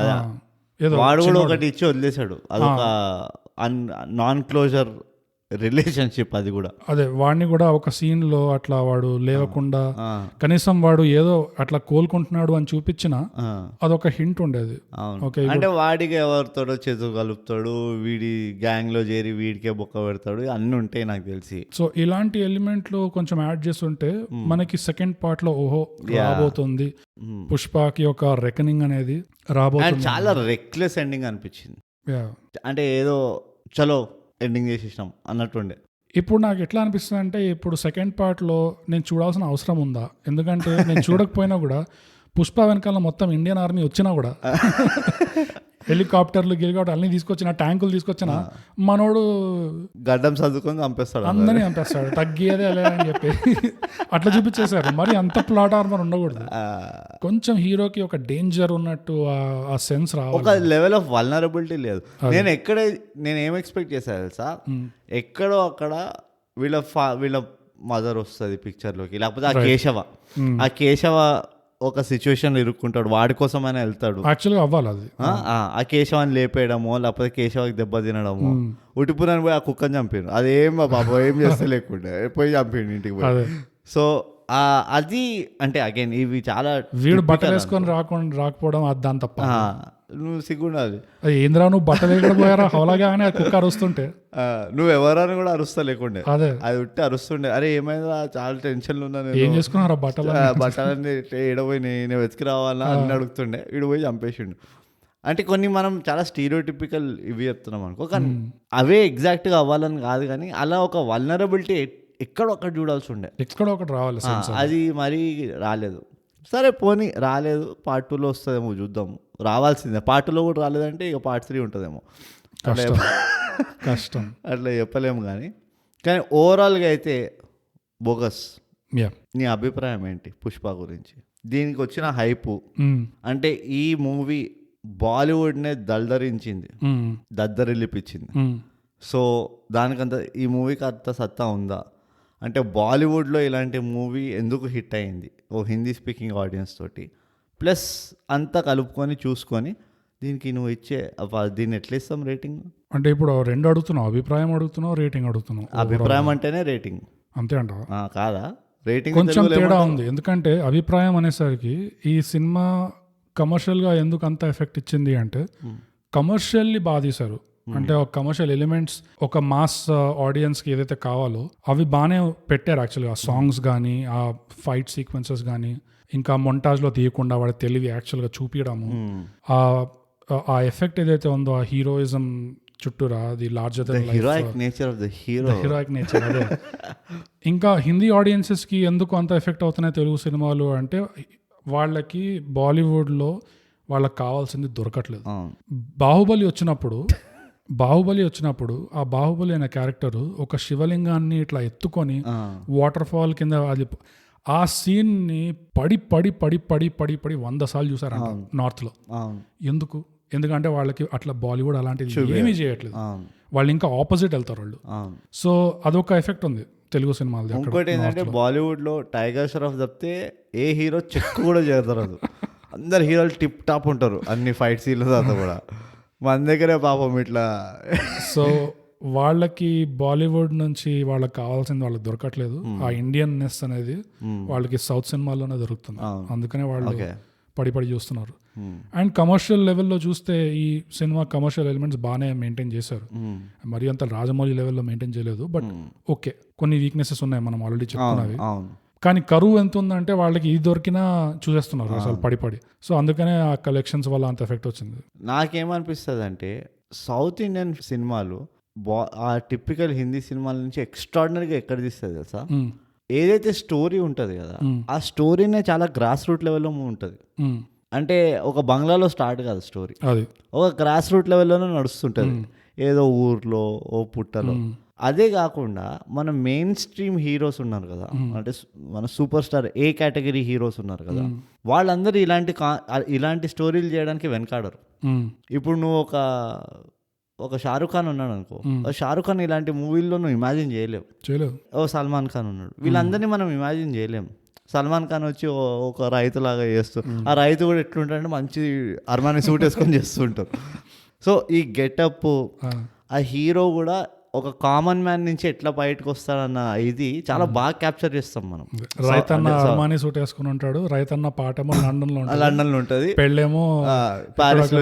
వాడు కూడా ఒకటి ఇచ్చి వదిలేశాడు, అదొక నాన్ క్లోజర్ రిలేషన్షిప్. అది కూడా అదే వాడిని కూడా ఒక సీన్ లో అట్లా వాడు లేవకుండా కనీసం వాడు ఏదో అట్లా కోలుకుంటున్నాడు అని చూపించిన అదొక హింట్ ఉండేది. అంటే వాడికి ఎవరితోడో చేతులు కలుపుతాడు, వీడి గ్యాంగ్ లో చేరి వీడికే బొక్క పెడతాడు, అన్ని ఉంటాయి నాకు తెలిసి. సో ఇలాంటి ఎలిమెంట్లు కొంచెం యాడ్ చేస్తుంటే మనకి సెకండ్ పార్ట్ లో ఓహో రాబోతుంది, పుష్పకి ఒక రెకనింగ్ అనేది రాబోతుంది. చాలా రెక్లెస్ ఎండింగ్ అనిపించింది. అంటే ఏదో చలో ఎండింగ్ చేసేసినాం అన్నట్టుండే. ఇప్పుడు నాకు ఎట్లా అనిపిస్తుంది అంటే ఇప్పుడు సెకండ్ పార్ట్లో నేను చూడాల్సిన అవసరం ఉందా? ఎందుకంటే నేను చూడకపోయినా కూడా పుష్ప వెనకాల మొత్తం ఇండియన్ ఆర్మీ వచ్చినా కూడా హెలికాప్టర్లు అన్ని తీసుకొచ్చిన ట్యాంకులు తీసుకొచ్చిన మనోడు గడ్డం చదువుకొని చంపేస్తాడు, అందరినీ చంపేస్తాడు, తగ్గేదే అలే అని చెప్పి అట్లా చూపించేశారు. మరి అంత ప్లాట్ ఆర్మర్ ఉండకూడదు, కొంచెం హీరోకి ఒక డేంజర్ ఉన్నట్టు ఆ సెన్స్ రావాలి, ఒక లెవెల్ ఆఫ్ వల్నరబిలిటీ లేదు. నేను ఏం ఎక్స్పెక్ట్ చేశాను తెలుసా, ఎక్కడో అక్కడ వీళ్ళ మదర్ వస్తుంది పిక్చర్లోకి, లేకపోతే ఆ కేశవ ఒక సిచ్యువేషన్ ఇరుక్కుంటాడు, వాడి కోసం ఆయన వెళ్తాడు. యాక్చువల్గా అవ్వాలి అది, ఆ కేశవాన్ని లేపేయడమో లేకపోతే కేశవకి దెబ్బ తినడమో, ఉటిపురని పోయి ఆ కుక్కని చంపాను, అదేం బాబు ఏం చేస్తే లేకుండా పోయి చంపాడు ఇంటికి పోయి. సో అది అంటే అగైన్ ఇవి చాలా వీడు బట్టలు వేసుకొని రాకపోవడం దాని తప్ప, నువ్వు సిగ్గుండాలి. ఏంద్రా నువ్వు బట్టలు వేయడం పోయారా హౌలాగా అని కుక్క అరుస్తుంటే నువ్వు ఎవరైనా కూడా అరుస్తా లేకుండే, అదే అది ఉట్టి అరుస్తుండే, అరే ఏమైందా చాలా టెన్షన్లు ఉన్నా, ఏం చేసుకున్నారా బట్టలన్నీ ఏడపోయి నేను వెతికి రావాలా అని అడుగుతుండే, వీడు పోయి చంపేసిండు. అంటే కొన్ని మనం చాలా స్టీరియోటిపికల్ ఇవి చెప్తున్నాం అనుకో, కానీ అవే ఎగ్జాక్ట్గా అవ్వాలని కాదు, కానీ అలా ఒక వల్నరబిలిటీ ఎక్కడో ఒకటి చూడాల్సి ఉండే, ఎక్కడో ఒకటి రావాలి, అది మరీ రాలేదు. సరే పోనీ రాలేదు, పార్ట్ 2లో వస్తుందేమో చూద్దాము, రావాల్సిందే. పార్ట్ 2లో కూడా రాలేదంటే ఇక పార్ట్ 3 ఉంటుందేమో, కష్టం అట్లా చెప్పలేము. కానీ ఓవరాల్గా అయితే బోగస్. నీ అభిప్రాయం ఏంటి పుష్ప గురించి? దీనికి వచ్చిన హైపు అంటే ఈ మూవీ బాలీవుడ్నే దద్దరిల్లిపించింది. సో దానికంత ఈ మూవీకి అంత సత్తా ఉందా? అంటే బాలీవుడ్లో ఇలాంటి మూవీ ఎందుకు హిట్ అయింది ఓ హిందీ స్పీకింగ్ ఆడియన్స్ తోటి, ప్లస్ అంతా కలుపుకొని చూసుకొని దీనికి నువ్వు దీన్ని ఎట్లా ఇస్తాం రేటింగ్? అంటే ఇప్పుడు రెండు అడుగుతున్నావు, అభిప్రాయం అడుగుతున్నావు, రేటింగ్ అడుగుతున్నావు. అభిప్రాయం అంటేనే రేటింగ్ అంతే అంటావా? కాదా? రేటింగ్ కొంచెం తేడా ఉంది, ఎందుకంటే అభిప్రాయం అనేసరికి ఈ సినిమా కమర్షియల్గా ఎందుకు అంత ఎఫెక్ట్ ఇచ్చింది అంటే కమర్షియల్లీ బాగా తీశారు. అంటే ఒక కమర్షియల్ ఎలిమెంట్స్ ఒక మాస్ ఆడియన్స్కి ఏదైతే కావాలో అవి బాగానే పెట్టారు. యాక్చువల్గా సాంగ్స్ కానీ ఆ ఫైట్ సీక్వెన్సెస్ కానీ ఇంకా మొంటాజ్లో తీయకుండా వాడి తెలివి యాక్చువల్గా చూపించడము, ఆ ఎఫెక్ట్ ఏదైతే ఉందో ఆ హీరోయిజం చుట్టూరా అది larger than life heroic nature అదే. ఇంకా హిందీ ఆడియన్సెస్కి ఎందుకు అంత ఎఫెక్ట్ అవుతున్నాయి తెలుగు సినిమాలు అంటే వాళ్ళకి బాలీవుడ్లో వాళ్ళకి కావాల్సింది దొరకట్లేదు. బాహుబలి వచ్చినప్పుడు ఆ బాహుబలి అనే క్యారెక్టర్ ఒక శివలింగాన్ని ఇట్లా ఎత్తుకొని వాటర్ ఫాల్ కింద అది ఆ సీన్ ని పడి 100 సార్లు చూసారంట నార్త్ లో. ఎందుకంటే వాళ్ళకి అట్లా బాలీవుడ్ అలాంటిది ఏమీ చేయట్లేదు, వాళ్ళు ఇంకా ఆపోజిట్ వెళ్తారు వాళ్ళు. సో అదొక ఎఫెక్ట్ ఉంది తెలుగు సినిమాలు. ఇంకోటి ఏంటంటే బాలీవుడ్ లో టైగర్ ష్రాఫ్ తప్పితే ఏ హీరో చెక్ కూడా చేస్తారు, అందరు హీరోలు టిప్ టాప్ ఉంటారు అన్ని ఫైట్ సీన్ల తర్వాత కూడా, మన దగ్గరే పాపం ఇట్లా. సో వాళ్ళకి బాలీవుడ్ నుంచి వాళ్ళకి కావాల్సింది వాళ్ళకి దొరకట్లేదు, ఆ ఇండియన్నెస్ అనేది వాళ్ళకి సౌత్ సినిమాల్లోనే దొరుకుతుంది, అందుకనే వాళ్ళు పడి చూస్తున్నారు. అండ్ కమర్షియల్ లెవెల్లో చూస్తే ఈ సినిమా కమర్షియల్ ఎలిమెంట్స్ బాగానే మెయింటైన్ చేశారు, మరి అంత రాజమౌళి లెవెల్లో మెయింటైన్ చేయలేదు. బట్ ఓకే, కొన్ని వీక్నెసెస్ ఉన్నాయి మనం ఆల్రెడీ చెప్పుకున్నవి. కానీ కరువు ఎంత ఉందంటే వాళ్ళకి ఇది దొరికినా చూసేస్తున్నారు అసలు పడి. సో అందుకనే ఆ కలెక్షన్స్ వల్ల అంత ఎఫెక్ట్ వచ్చింది. నాకేమనిపిస్తుంది అంటే సౌత్ ఇండియన్ సినిమాలు ఆ టిపికల్ హిందీ సినిమాల నుంచి ఎక్స్ట్రాడినరీగా ఎక్కడ తీస్తుంది తెలుసా? ఏదైతే స్టోరీ ఉంటుంది కదా ఆ స్టోరీనే చాలా గ్రాస్ రూట్ లెవెల్లో ఉంటుంది. అంటే ఒక బంగ్లాలో స్టార్ట్ కాదు స్టోరీ, ఒక గ్రాస్ రూట్ లెవెల్లోనే నడుస్తుంటుంది, ఏదో ఊర్లో ఓ పుట్టలో. అదే కాకుండా మన మెయిన్ స్ట్రీమ్ హీరోస్ ఉన్నారు కదా, అంటే మన సూపర్ స్టార్ ఏ కేటగిరీ హీరోస్ ఉన్నారు కదా, వాళ్ళందరూ ఇలాంటి స్టోరీలు చేయడానికి వెనకాడరు. ఇప్పుడు నువ్వు ఒక షారుఖ్ ఖాన్ ఉన్నాడు అనుకో, షారుఖ్ ఖాన్ ఇలాంటి మూవీల్లో నువ్వు ఇమాజిన్ చేయలేవు. ఓ సల్మాన్ ఖాన్ ఉన్నాడు, వీళ్ళందరినీ మనం ఇమాజిన్ చేయలేము. సల్మాన్ ఖాన్ వచ్చి ఒక రైతులాగా చేస్తూ, ఆ రైతు కూడా ఎట్లుంటాడంటే మంచి అర్మానీ సూట్ వేసుకొని చేస్తుంటారు. సో ఈ గెటప్ ఆ హీరో కూడా ఒక కామన్ మ్యాన్ నుంచి ఎట్లా బయటకు వస్తాడన్న ఇది చాలా బాగా క్యాప్చర్ చేస్తాం మనం. రైతన్న అర్మానీ సూట్ వేసుకుని ఉంటాడు, రైతన్న పాటేమో లండన్ లో ఉంటది, పెళ్ళేమో పారిస్ లో,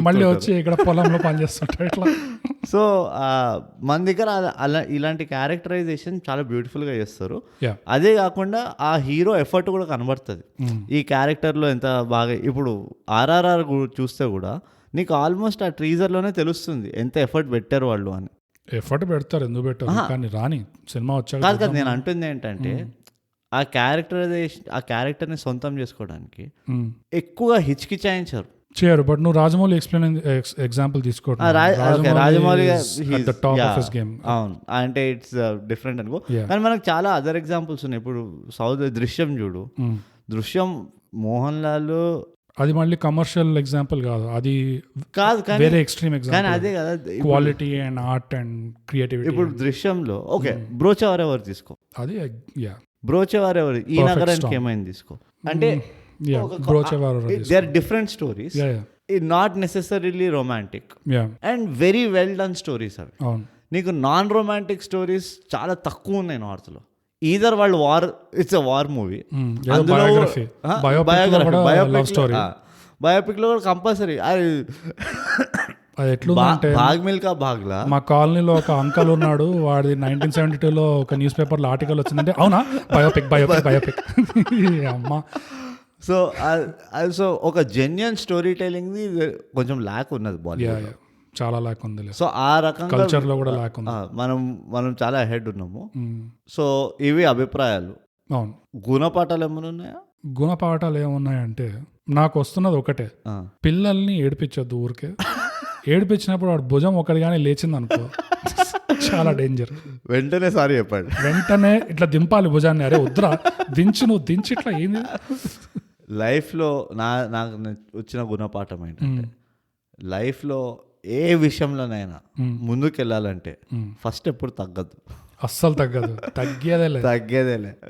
మళ్ళీ వచ్చి ఇక్కడ పొలంలో పనిచేస్తుంటాడు. ఇట్లా సో మన దగ్గర అలా ఇలాంటి క్యారెక్టరైజేషన్ చాలా బ్యూటిఫుల్గా చేస్తారు. Yeah. అదే కాకుండా ఆ హీరో ఎఫర్ట్ కూడా కనబడుతుంది ఈ క్యారెక్టర్లో ఎంత బాగా. ఇప్పుడు ఆర్ఆర్ఆర్ చూస్తే కూడా నీకు ఆల్మోస్ట్ ఆ ట్రీజర్లోనే తెలుస్తుంది ఎంత ఎఫర్ట్ పెట్టారు వాళ్ళు అని. ఎఫర్ట్ పెడతారు, ఎందుకు పెట్టారు, కానీ రాని సినిమా వచ్చాక కాదు కదా నేను అంటుంది ఏంటంటే ఆ క్యారెక్టర్ని సొంతం చేసుకోవడానికి ఎక్కువగా హిచ్కిచాయించారు చేయరు. బట్ నువ్వు రాజమౌళి ఎగ్జాంపుల్ తీసుకోవడం, రాజమౌళి అవును అంటే ఇట్స్ డిఫరెంట్ అనుకో. కానీ మనకు చాలా అదర్ ఎగ్జాంపుల్స్ ఉన్నాయి. ఇప్పుడు సౌత్ దృశ్యం చూడు, దృశ్యం మోహన్ లాల్ అది మళ్ళీ కమర్షియల్ ఎగ్జాంపుల్ కాదు, అది కాదు వేరే ఎక్స్ట్రీమ్ ఎగ్జాంపుల్. అదే కదా quality and art and creativity. ఇప్పుడు దృశ్యంలో ఓకే బ్రోచేవారెవరు తీసుకో, అది బ్రోచేవారెవరు ఈ నగరానికి ఏమైంది తీసుకో, అంటే they are different stories, not necessarily romantic and very well done stories. అవి నీకు నాన్ రొమాంటిక్ స్టోరీస్ చాలా తక్కువ ఉన్నాయి నార్త్ లో. ఈదర్ వాళ్ళు war, it's a war movie, biopic లో కూడా కంపల్సరీ. అది ఎట్లుందంటే భాగ్ మిల్కా భాగ్లా మా కాలనీలో ఒక అంకల్ ఉన్నాడు, వాడి 1972లో ఒక న్యూస్ పేపర్లో ఆర్టికల్ వచ్చిందంటే అవునా బయోపిక్ బయోపిక్ బయోపిక్ అమ్మా. సో ఒక జెన్యున్ స్టోరీ టెలింగ్ కొంచెం ల్యాక్ ఉన్నది బాలీవుడ్, చాలా ల్యాక్ ఉంది. సో ఆ రకంగా కల్చర్ లో కూడా ల్యాక్ ఉంది. మనం చాలా అహెడ్ ఉన్నాము. సో ఇవి అభిప్రాయాలు. అవును, గుణపాఠాలు ఏమైనా ఉన్నాయా? గుణపాఠాలు ఏమున్నాయంటే నాకు వస్తున్నది ఒకటే, పిల్లల్ని ఏడిపించొద్దు ఊరికే. ఏడిపించినప్పుడు వాడు భుజం ఒకటి కానీ లేచింది అనుకో చాలా డేంజర్. వెంటనే సారీ చెప్పండి, వెంటనే ఇట్లా దింపాలి భుజాన్ని. అరే వద్దురా నువ్వు దించి ఇట్లా ఏంది. లైఫ్లో నాకు వచ్చిన గుణపాఠం ఏంటంటే, లైఫ్లో ఏ విషయంలోనైనా ముందుకు వెళ్ళాలంటే ఫస్ట్ ఎప్పుడు తగ్గదు, అస్సలు తగ్గదు, తగ్గేదేలే.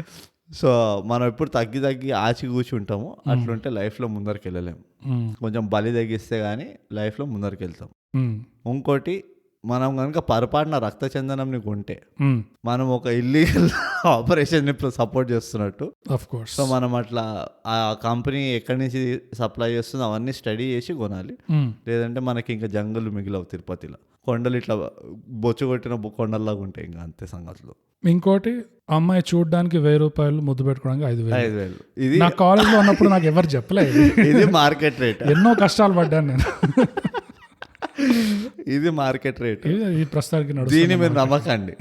సో మనం ఎప్పుడు తగ్గి ఆచి కూర్చుంటాము, అట్లుంటే లైఫ్లో ముందరికి వెళ్ళలేము. కొంచెం బలి తగ్గిస్తే కానీ లైఫ్లో ముందరికి వెళ్తాం. ఇంకోటి, మనం కనుక పొరపాటున రక్త చందనంని కొంటే మనం ఒక ఇల్లీగల్ ఆపరేషన్ సపోర్ట్ చేస్తున్నట్టు. సో మనం అట్లా ఆ కంపెనీ ఎక్కడి నుంచి సప్లై చేస్తుందో అవన్నీ స్టడీ చేసి కొనాలి. లేదంటే మనకి ఇంకా జంగలు మిగిలవు తిరుపతిలో. కొండలు ఇట్లా బొచ్చు కొట్టిన కొండల్లాగా ఉంటాయి, ఇంకా అంతే సంగతులు. ఇంకోటి, అమ్మాయి చూడడానికి 1000 రూపాయలు, ముద్దు పెట్టుకోవడానికి 5000. ఇది నా కాలేజ్లో ఉన్నప్పుడు నాకు ఎవరు చెప్పలేదు. ఇది మార్కెట్ రేట్. ఎన్నో కష్టాలు పడ్డాను నేను. ఇది మార్కెట్ రేట్, ఇది ప్రస్తుతానికి దీన్ని మీరు నమ్మకండి.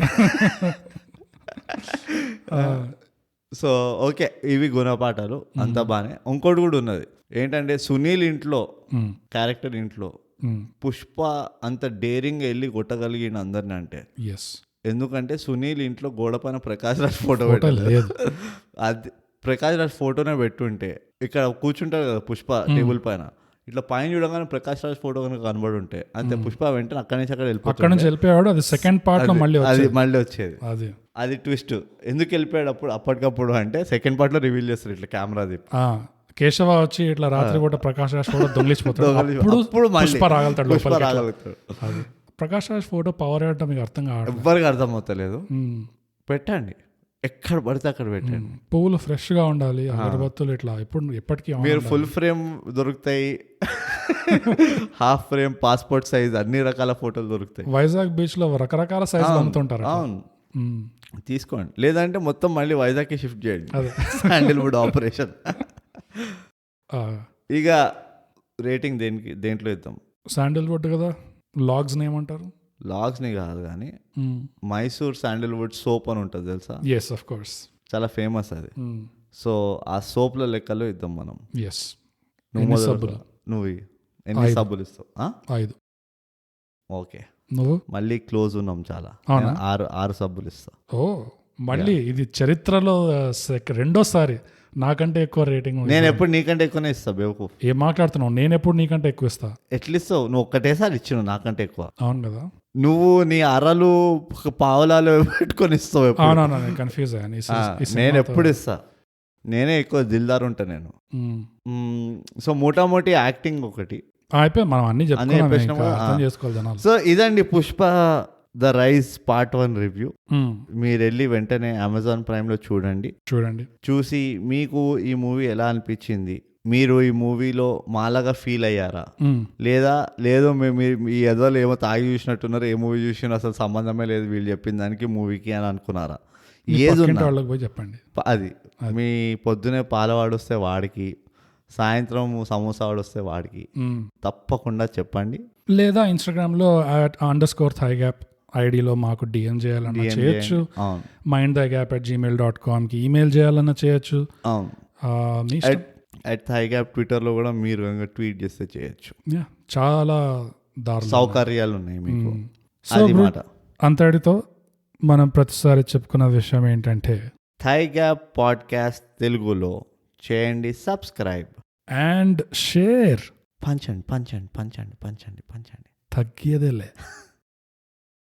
సో ఓకే, ఇవి గుణపాఠాలు అంతా బానే. ఇంకోటి కూడా ఉన్నది ఏంటంటే, సునీల్ ఇంట్లో క్యారెక్టర్ ఇంట్లో పుష్ప అంత డేరింగ్ వెళ్ళి కొట్టగలిగిన అందరిని అంటే, ఎందుకంటే సునీల్ ఇంట్లో గోడ పైన ప్రకాష్ రాజ్ ఫోటో పెట్టలేదు. అది ప్రకాష్ రాజ్ ఫోటోనే పెట్టుంటే ఇక్కడ కూర్చుంటారు కదా పుష్ప టేబుల్ పైన, ఇట్లా పైన చూడగానే ప్రకాష్ రాజ్ ఫోటో కనుక కనబడి ఉంటే అంతే, పుష్ప వెంటనే అక్కడి నుంచి అక్కడ వెళ్ళిపోయాడు. అది సెకండ్ పార్ట్ లో మళ్ళీ వచ్చేది. అది ట్విస్ట్. ఎందుకు వెళ్ళిపోయాడు అప్పటికప్పుడు అంటే, సెకండ్ పార్ట్ లో రివీల్ చేస్తారు ఇట్లా కెమెరా దిప్పి. కేశవ వచ్చి ఇట్లా రాత్రి పూట ప్రకాష్ రాజ్ ఫోటో దొంగిలించిపోతాడు. పుష్ప రాగలుగుతాడు. ప్రకాష్ రాజ్ ఫోటో పవర్ ఏంటో మీకు అర్థం కాదు, ఎవ్వరికి అర్థం అవుతలేదు. పెట్టండి, ఎక్కడ పడితే అక్కడ పెట్టండి. పువ్వులు ఫ్రెష్ గా ఉండాలి, అగరబత్తులు ఇట్లా ఎప్పటికీ. మీరు ఫుల్ ఫ్రేమ్ దొరుకుతాయి, హాఫ్ ఫ్రేమ్, పాస్పోర్ట్ సైజ్, అన్ని రకాల ఫోటోలు దొరుకుతాయి. వైజాగ్ బీచ్ లో రకరకాల సైజ్ అమ్ముతుంటారు. అవును, తీసుకోండి. లేదంటే మొత్తం మళ్ళీ వైజాగ్ కి షిఫ్ట్ చేయండి, శాండిల్వుడ్ ఆపరేషన్. ఇక రేటింగ్ దేంట్లో ఇద్దాం? శాండిల్వుడ్ కదా, లాగ్స్ ఏమంటారు? లాగ్స్ ని కాదు కానీ మైసూర్ శాండిల్వుడ్ సోప్ అని ఉంటుంది తెలుసా? ఎస్, ఆఫ్ కోర్స్, చాలా ఫేమస్ అది. సో ఆ సోప్ల లెక్కలో ఇద్దాం మనం. నువ్వు ఎన్ని సబ్బులు ఇస్తావు? 5. ఓకే, నువ్వు మళ్ళీ క్లోజ్ ఉన్నాం చాలా. 6 సబ్బులు ఇస్తా. ఓ, మళ్ళీ ఇది చరిత్రలో రెండోసారి నాకంటే ఎక్కువ రేటింగ్. నేను ఎప్పుడు నీకంటే ఎక్కువనే ఇస్తా. బేవకు ఏం మాట్లాడుతున్నావు? నేను ఎప్పుడు నీకంటే ఎక్కువ ఇస్తా. ఎట్లా ఇస్తావు? నువ్వు ఒక్కటేసారి ఇచ్చినావు నాకంటే ఎక్కువ. అవును కదా, నువ్వు నీ అరలు పావులాలు పెట్టుకొని ఇస్తావు. కన్ఫ్యూజ్ అయ్యాను. నేను ఎప్పుడు ఇస్తా, నేనే ఎక్కువ దిల్దార్ ఉంటా నేను. సో మోటామోటీ యాక్టింగ్ ఒకటి అయిపోయి మనం అన్ని చేసుకోవాలి. సో ఇదండి Pushpa the rise part 1 review. మీరు వెళ్ళి వెంటనే అమెజాన్ ప్రైమ్ లో చూడండి. చూసి మీకు ఈ మూవీ ఎలా అనిపించింది మీరు ఈ మూవీలో మాలాగా ఫీల్ అయ్యారా, లేదో మేము ఈ ఎదవలు ఏమో తాగి చూసినట్టున్నారు, ఏ మూవీ చూసినా అసలు సంబంధమే లేదు వీళ్ళు చెప్పిన దానికి మూవీకి అని అనుకున్నారా, ఏది వాళ్ళకి పోయి చెప్పండి. అది మీ పొద్దునే పాలవాడొస్తే వాడికి, సాయంత్రం సమోసా వాడొస్తే వాడికి తప్పకుండా చెప్పండి. లేదా ఇన్స్టాగ్రామ్లో @_thigap ఐడిలో మాకు డిఎం చేయాలన్నా చేయొచ్చు, mindthigap@gmail.com కి ఈమెయిల్ చేయాలన్నా చేయొచ్చు. @thigap ట్విట్టర్లో కూడా మీరు ట్వీట్ చేస్తే చేయొచ్చు. చాలా సౌకర్యాలు ఉన్నాయి మీకు. అంతటితో మనం ప్రతిసారి చెప్పుకున్న విషయం ఏంటంటే థైగ్యాప్ పాడ్కాస్ట్ తెలుగులో చేయండి సబ్స్క్రైబ్ అండ్ షేర్. పంచండి తగ్గేదేలే.